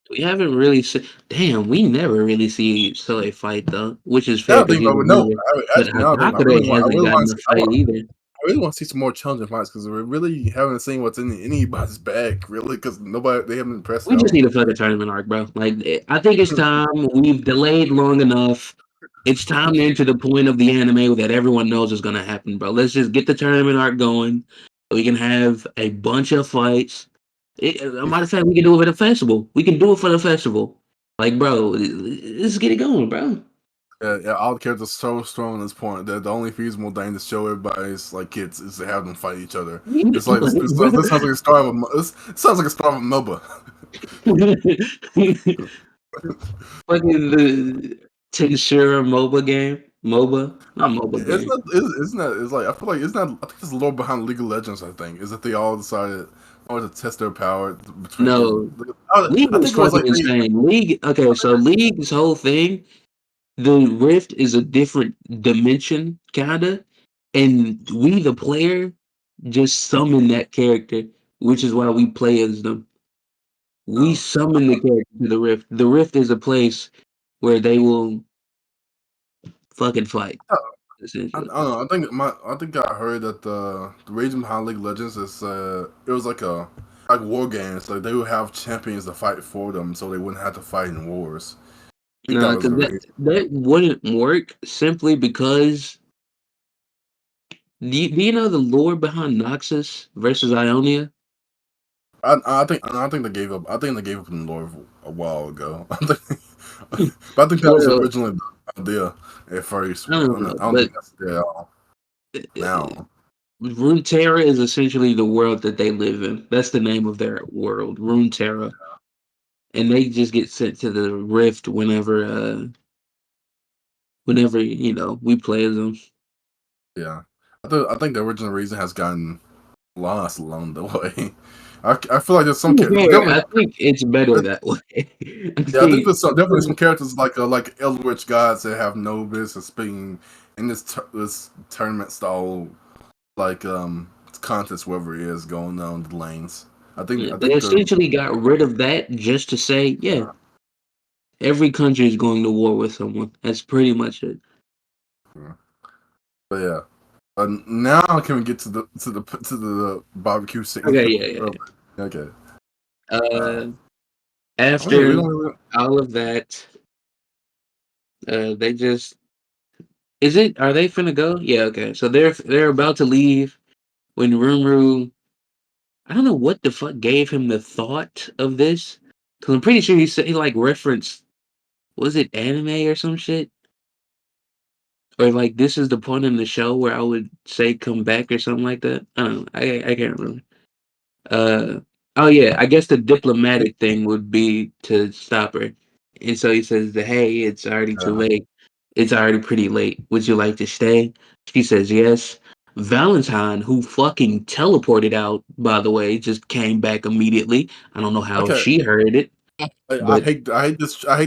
We haven't really seen. Damn, we never really see Soleil fight though, which is fair Now I because think he's about a it, no. ninja. But Actually, now I think Hakure I hasn't really want gotten to a see, fight either. I really want to see some more challenging fights because we really haven't seen what's in anybody's bag, really, because they haven't impressed We at just all. need a fucking tournament arc, bro. Like, I think it's time. We've delayed long enough. It's time to enter the point of the anime that everyone knows is gonna happen, bro. Let's just get the tournament arc going. So we can have a bunch of fights. I'm about to say we can do it at a festival. We can do it for the festival. Like, bro, let's get it going, bro. Yeah, all the characters are so strong at this point that the only feasible thing to show everybody's like kids is to have them fight each other. It's like this sounds like a start of this sounds like a start of a MOBA. Fucking the Tensura MOBA game. MOBA? Not MOBA game. Isn't that? It's like I feel like isn't that? I think it's a little behind League of Legends. I think is that they all decided to test their power between getting. No. League I is think it was fucking like insane. League, okay, so League's whole thing, the Rift is a different dimension, kinda, and we, the player, just summon that character, which is why we play as them. We uh, summon the character to the Rift. The Rift is a place where they will fucking fight, I essentially. don't know. I think I heard that the reason behind League of Legends is it was like a like war games. Like they would have champions to fight for them, so they wouldn't have to fight in wars. I think that Nah, was because the that, reason. that wouldn't work simply because do you know the lore behind Noxus versus Ionia? I think they gave up. I think they gave up in lore a while ago. But I think that was Well, originally the idea at first. I But don't know, I don't but think that's there at all now. Runeterra is essentially the world that they live in. That's the name of their world, Runeterra, and they just get sent to the Rift whenever we play as them. Yeah, I think the original reason has gotten lost along the way. I feel like there's some To be characters fair, definitely. I think it's better that way. I Yeah, I think think definitely some characters like Eldritch gods that have no business being in this tournament style like contest whatever it is going on the lanes. yeah, I they think the essentially got rid of that just to say, yeah, uh, every country is going to war with someone. That's pretty much it. but yeah. Now can we get to the barbecue scene? Okay, yeah, yeah. Okay. Uh, Uh, okay, we after don't really. all of that, they just is it? Are they finna go? Yeah, okay. So they're about to leave when Rumru. I don't know what the fuck gave him the thought of this, because I'm pretty sure he said he like referenced, was it anime or some shit, or like this is the point in the show where I would say come back or something like that. I don't know. I can't remember. Uh oh yeah, I guess the diplomatic thing would be to stop her. And so he says that hey, it's already too Yeah. late. It's already pretty late. Would you like to stay? She says yes. Valentine, who fucking teleported out, by the way, just came back immediately. I don't know how Okay. she heard it, but I hate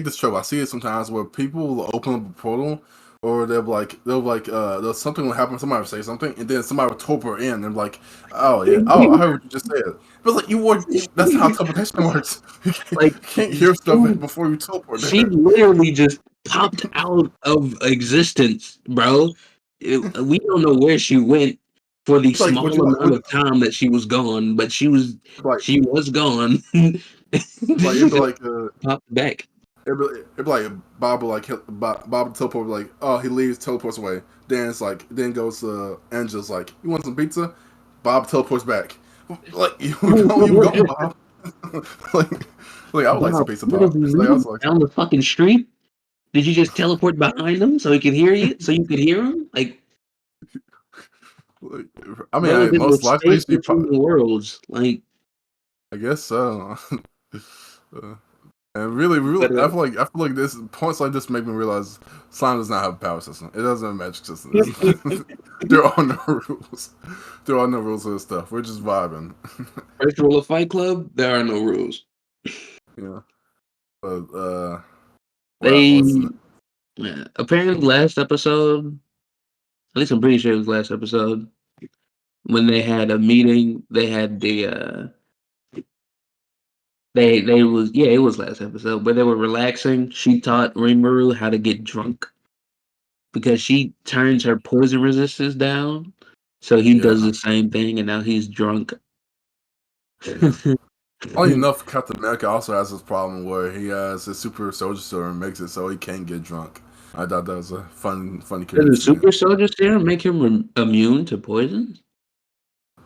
this trope. I see it sometimes where people will open up a portal, or they'll something will happen. Somebody will say something, and then somebody will teleport in. And they're like, oh yeah, oh I heard what you just said. But like that's how teleportation works. like You can't hear stuff before you teleport she there. literally just popped out of existence, bro. We don't know where she went for the It's like small amount of time that she was gone, but like she was gone. like She it'd be just like popped back. it'd be like Bob would teleport like oh he leaves teleports away. Then it's like then goes Angela's like you want some pizza? Bob teleports back. Like you go Bob. like I would like some Bob, pizza what did Bob. you Like I leave was like down the fucking street? Did you just teleport behind him so he could hear you? So you could hear him? Like, like, I mean bro, I there's a most likely space between the worlds. Like, I guess so. uh, And really, but I feel like this points like this make me realize slime does not have a power system. It doesn't have a magic system. There are no rules. There are no rules to this stuff. We're just vibing. first rule of Fight Club, there are no rules. Yeah. But what's They apparently last episode. At least I'm pretty sure it was last episode. when they had a meeting. They had the they was yeah, it was last episode where they were relaxing. She taught Rimuru how to get drunk because she turns her poison resistance down. So he does Yeah, the same thing, and now he's drunk. yeah. Only enough, Captain America also has this problem where he has his super soldier serum makes it so he can't get drunk. I thought that was a funny Does the coincidence. super soldier serum make him immune to poison?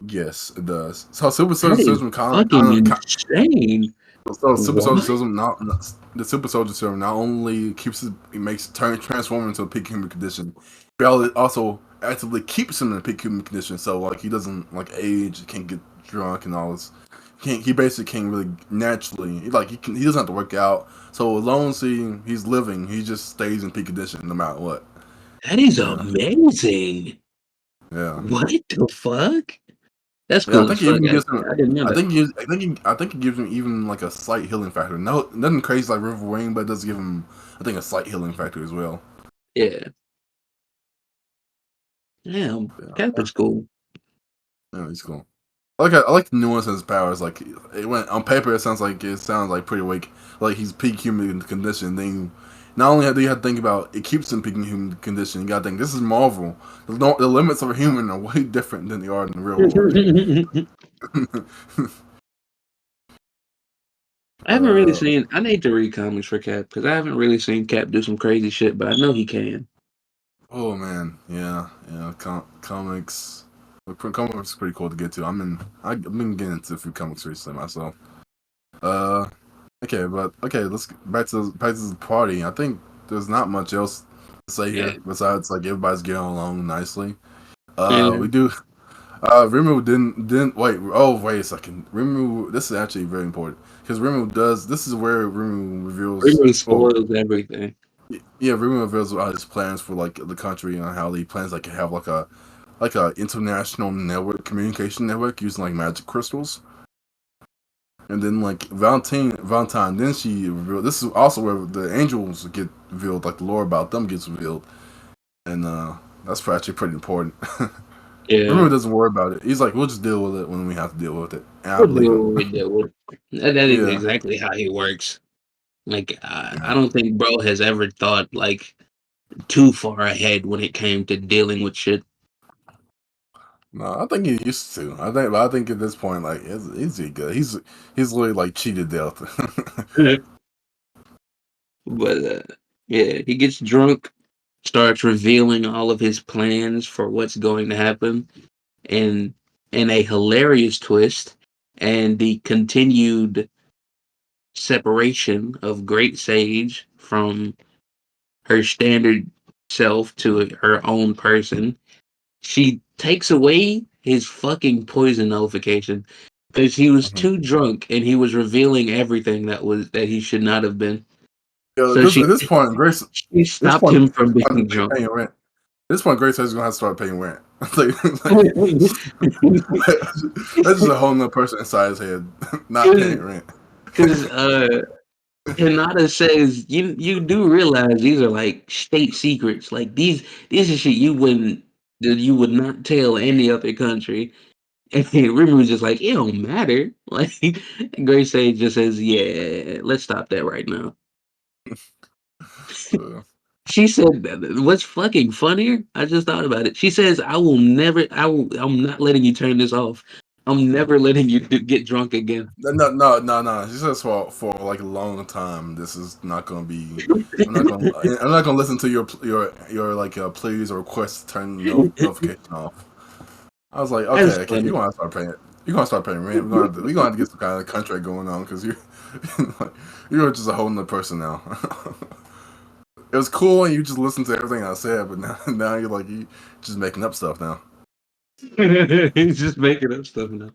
Yes, it does. So super That soldier is serum fucking insane. so super soldier What? serum the super soldier serum not only it makes transform into a peak human condition, but it also actively keeps him in a peak human condition. So like he doesn't like age, can't get drunk and all this. He basically can't really naturally he doesn't have to work out. So as long as he's living, he just stays in peak condition no matter what. That is Yeah, amazing. yeah. What the fuck? That's Yeah, I cool think as it fuck. even gives him. I didn't know that. I think it gives him even like a slight healing factor. No, nothing crazy like River Wing, but it does give him, I think, a slight healing factor as well. Yeah. Damn. Yeah, Cap is cool. yeah, he's cool. I like the nuance in his powers. Like it went on paper, it sounds like pretty weak. Like he's peak human condition. Then not only do you have to think about it keeps him peak human condition, you got to think this is Marvel. The limits of a human are way different than they are in the real world. I haven't really uh, seen. I need to read comics for Cap because I haven't really seen Cap do some crazy shit, but I know he can. Oh man, yeah. Comics, comics is pretty cool to get to. I've been getting into a few comics recently myself. Uh, okay, let's get back to the party. I think there's not much else to say Yeah. here besides like everybody's getting along nicely. Yeah. We do. Rimu didn't wait. Oh wait a second. Rimu, this is actually very important because Rimu does. This is where Rimu reveals. Really Well, spoils everything. yeah, Rimu reveals his plans for like the country and how he plans like to have like a international network communication network using like magic crystals. And then like Valentine, then she revealed. This is also where the angels get revealed, like the lore about them gets revealed, and that's actually pretty important. Yeah. Remember doesn't worry about it. He's like, we'll just deal with it when we have to deal with it, and I We'll believe deal him. with that. That is Yeah, exactly how he works. Like, I yeah. don't think bro has ever thought like too far ahead when it came to dealing with shit. No, I think he used to. I think at this point, like, he's good. He's literally like cheated death. But yeah, he gets drunk, starts revealing all of his plans for what's going to happen, and in a hilarious twist, and the continued separation of Great Sage from her standard self to her own person, she takes away his fucking poison nullification because he was Mhm. too drunk and he was revealing everything that he should not have been. Yeah, So at this point, Grace, at she this stopped point, him Grace from is gonna being have to drunk. pay rent. At this point, Grace is gonna have to start paying rent. That's just a whole nother person inside his head not paying rent. Because Hinata says you do realize these are like state secrets. Like these are shit you would not tell any other country. And Remy was just like, it don't matter. Like Grace Sage just says, yeah, let's stop that right now. Uh, She said, what's fucking funnier? I just thought about it. She says, I'm not letting you turn this off. I'm never letting you get drunk again. no. She says for like a long time, this is not gonna be. I'm not gonna listen to your like pleas or requests to turn notification off. I was like, That's okay, funny. you're gonna start paying. You're gonna start paying rent. We're gonna have to get some kind of contract going on because you're just a whole nother person now. It was cool and you just listened to everything I said, but now you're like you just making up stuff now. He's just making up stuff now.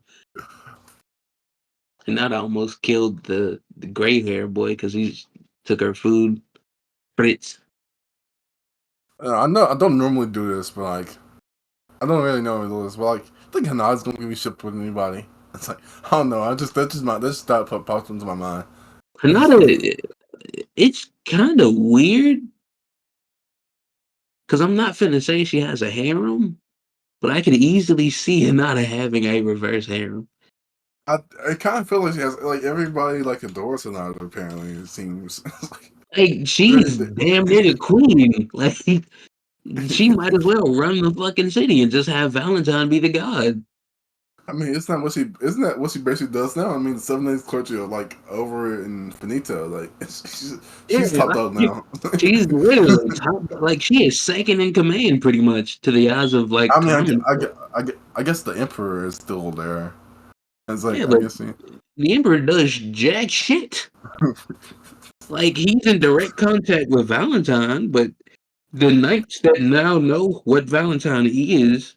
And that almost killed the gray hair boy because he took her food. Fritz. I know I don't normally do this, but like I don't really know this, but like I think Hanad's don't give me shit with anybody. It's like I don't know. That's just that popped into my mind. Hanada, it's kind of weird because I'm not finna say she has a harem, but I could easily see not having a reverse harem. I kind of feel like she has like everybody like adores her now. Apparently, it seems Like she's damn near the queen. Like she might as well run the fucking city and just have Valentine be the god. I mean, it's not what she isn't that what she basically does now. I mean, the 7 days clergy are like over in Finito. Like Yeah, she's top like, dog now. she's literally top. Like she is second in command, pretty much, to the eyes of like I mean, common folk. I guess the emperor is still there. It's like Yeah, I but guess he. the emperor does jack shit. Like he's in direct contact with Valentine, but the knights that now know what Valentine is,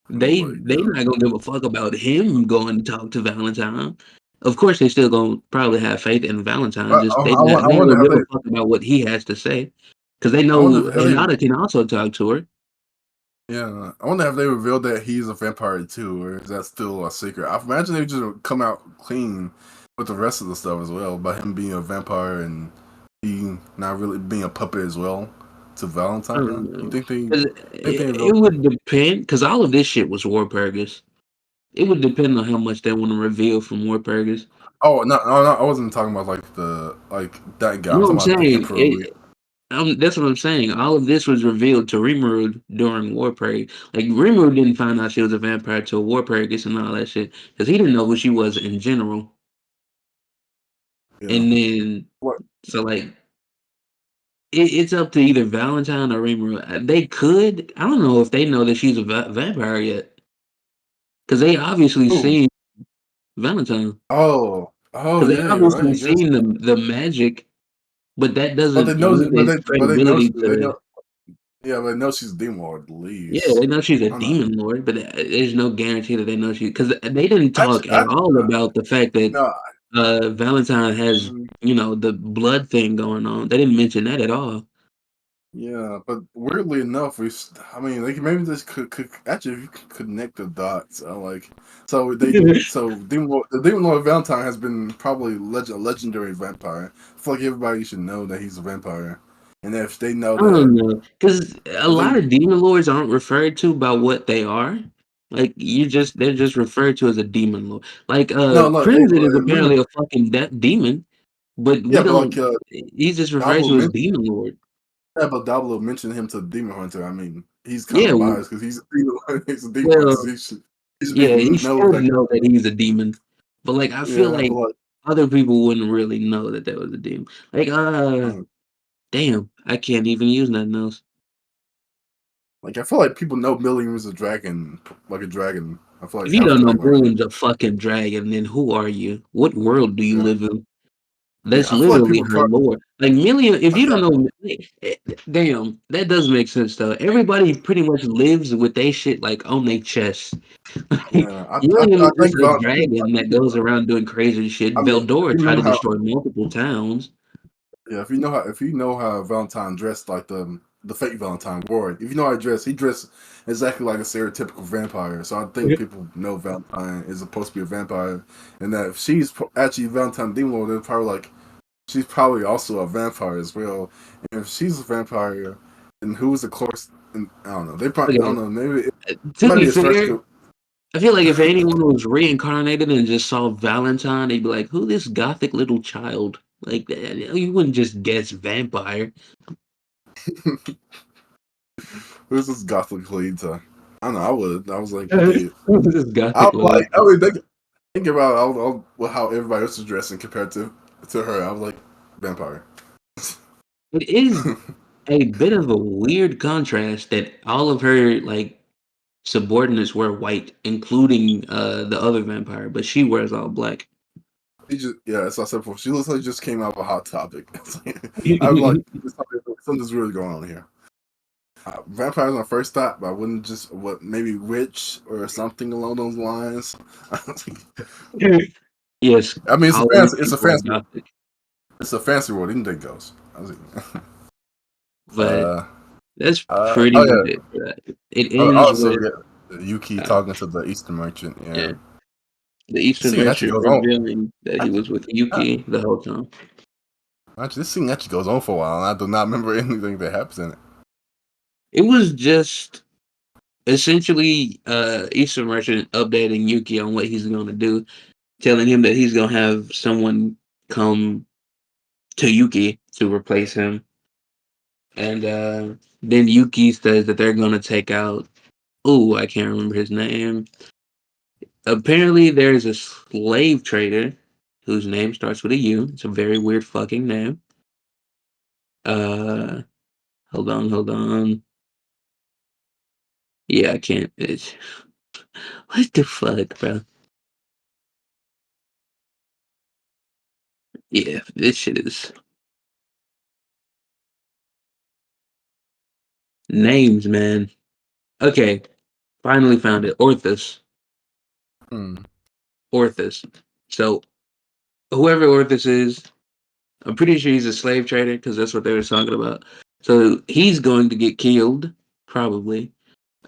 Like they not gonna give a fuck about him going to talk to Valentine. Of course, they still gonna probably have faith in Valentine. Just I they ain't wonder gonna have give a they. fuck about what he has to say, because they I know wonder have they. Hinata can also talk to her. Yeah, I wonder if they revealed that he's a vampire too, or is that still a secret? I imagine they just come out clean with the rest of the stuff as well, by him being a vampire and being not really being a puppet as well to I don't Valentine. You know. think they 'Cause think they it revealed? would depend, because all of this shit was Warpurgis. It would depend on how much they want to reveal from Warpurgis. Oh no, I wasn't talking about like the like that guy. You I'm know what I'm talking about the saying? emperor. That's what I'm saying. All of this was revealed to Rimuru during Warpurgis. Like Rimuru didn't find out she was a vampire till Warpurgis and all that shit, because he didn't know who she was in general. Yeah. And then, What? so like, it's up to either Valentine or Rimuru. They could. I don't know if they know that she's a vampire yet, because they obviously Who? seen Valentine. Oh Because they yeah, you're right. obviously I guess. seen the magic, but that But they doesn't know, lend its but they know, credibility to they the. know. Yeah, but they know she's a demon lord at Yeah, least. they know she's a I don't know. demon lord, but there's no guarantee that they know she, because they didn't talk Actually, at all about the fact that no. Valentine has, Mm, the blood thing going on. They didn't mention that at all. yeah, but weirdly enough, I mean, like maybe this could actually if you could connect the dots. Like, so the demon lord Valentine has been probably a legendary vampire. I feel like everybody should know that he's a vampire, and if they know I don't that, know, because a if they lot of demon lords aren't referred to by what they are. Like they're just referred to as a demon lord. Like no, Crimson is remember, apparently a fucking demon, but we yeah, but like don't. He's just referred Diablo to as mentioned, demon lord. yeah, but Diablo mentioned him to Demon Hunter. I mean, he's kind Yeah, of biased because he's a demon, he's a demon hunter. So well, he should be yeah, he knows should that. know that he's a demon, but like I feel Yeah, but like like. other people wouldn't really know that that was a demon. Like um, damn, I can't even use nothing else. Like I feel like people know Million is a dragon, like a dragon. I feel like If you half don't the know people already. Moon's a fucking dragon, then who are you? What world do you Yeah, live in? yeah. That's I feel like literally people her probably. lore. Like Million, if you Yeah, don't know, damn, that does make sense though. Everybody pretty much lives with they shit like on their chest. Like, yeah. Million I is just think a about. dragon that goes around doing crazy shit. I mean, if Veldora you tried know to how, destroy multiple towns. yeah, if you know how Valentine dressed, like the fake Valentine wore. If you know how he dressed exactly like a stereotypical vampire. So I think people know Valentine is supposed to be a vampire, and that if she's actually Valentine Demon Lord, they're probably like she's probably also a vampire as well. And if she's a vampire, then who's the closest? And I don't know. They probably I don't Okay, know. Maybe it to might be be a stretch. fair, I feel like if anyone was reincarnated and just saw Valentine, they'd be like, "Who this gothic little child?" Like you wouldn't just guess vampire. Who's this gothic lead to? I don't know. I would. I was like, Who's this I gothic was little like, I child? would think about how everybody else is dressing compared to her. I was like, vampire. It is a bit of a weird contrast that all of her like subordinates wear white, including the other vampire, but she wears all black. She just as I said before, she looks like just came out of a hot topic. I was like, something's really going on here. Vampires my first thought, but I wouldn't just what maybe witch or something along those lines. Yes, I mean, all these it's a people are fancy, gothic, it's a fancy world. Anything goes. I was like, but that's oh pretty much yeah. it for that. It ends Also, with yeah, Yuki uh, talking to the Eastern merchant. yeah, Yeah, the this Eastern scene actually merchant goes on. revealing that he Actually, was with Yuki the whole time. actually, this scene actually goes on for a while, and I do not remember anything that happens in it. It was just essentially, Eastern Merchant updating Yuki on what he's going to do, telling him that he's going to have someone come to Yuki to replace him. And then Yuki says that they're going to take out. Oh, I can't remember his name. Apparently, there's a slave trader whose name starts with a U. It's a very weird fucking name. Uh, hold on. Yeah, I can't. What the fuck, bro? Yeah, this shit is names, man. Okay, finally found it. Orthus. Hmm. Orthus. So whoever Orthus is, I'm pretty sure he's a slave trader because that's what they were talking about. So he's going to get killed, probably.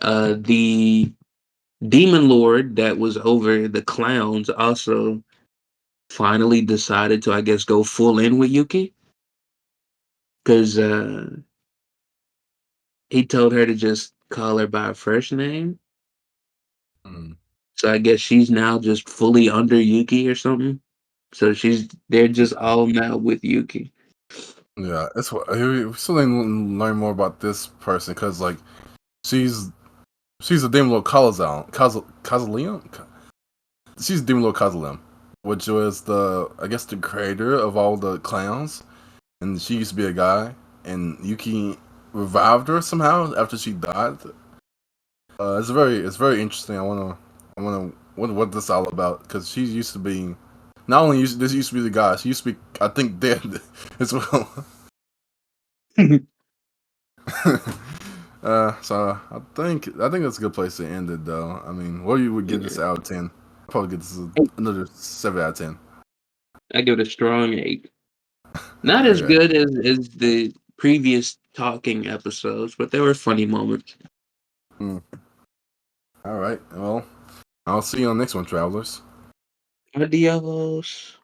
The demon lord that was over the clowns also finally decided to, I guess, go full in with Yuki because he told her to just call her by her first name. Hmm. So I guess she's now just fully under Yuki or something. So they're just all now with Yuki. Yeah, it's what we still didn't learn more about this person because like she's she's a demon lord Kazalium. She's demon lord Kazalium, which was the I guess the creator of all the clowns, and she used to be a guy, and Yuki revived her somehow after she died. It's very interesting. I wanna what this all about because she used to be not only this used to be the guy, she used to be I think dead as well. So I think that's a good place to end it though. I mean, what you would give Yeah. this out of 10? Probably give this another 7 out of 10. I give it a strong 8. Not as Okay. good as the previous talking episodes, but there were funny moments. Hmm. All right. Well, I'll see you on the next one, travelers. Adios.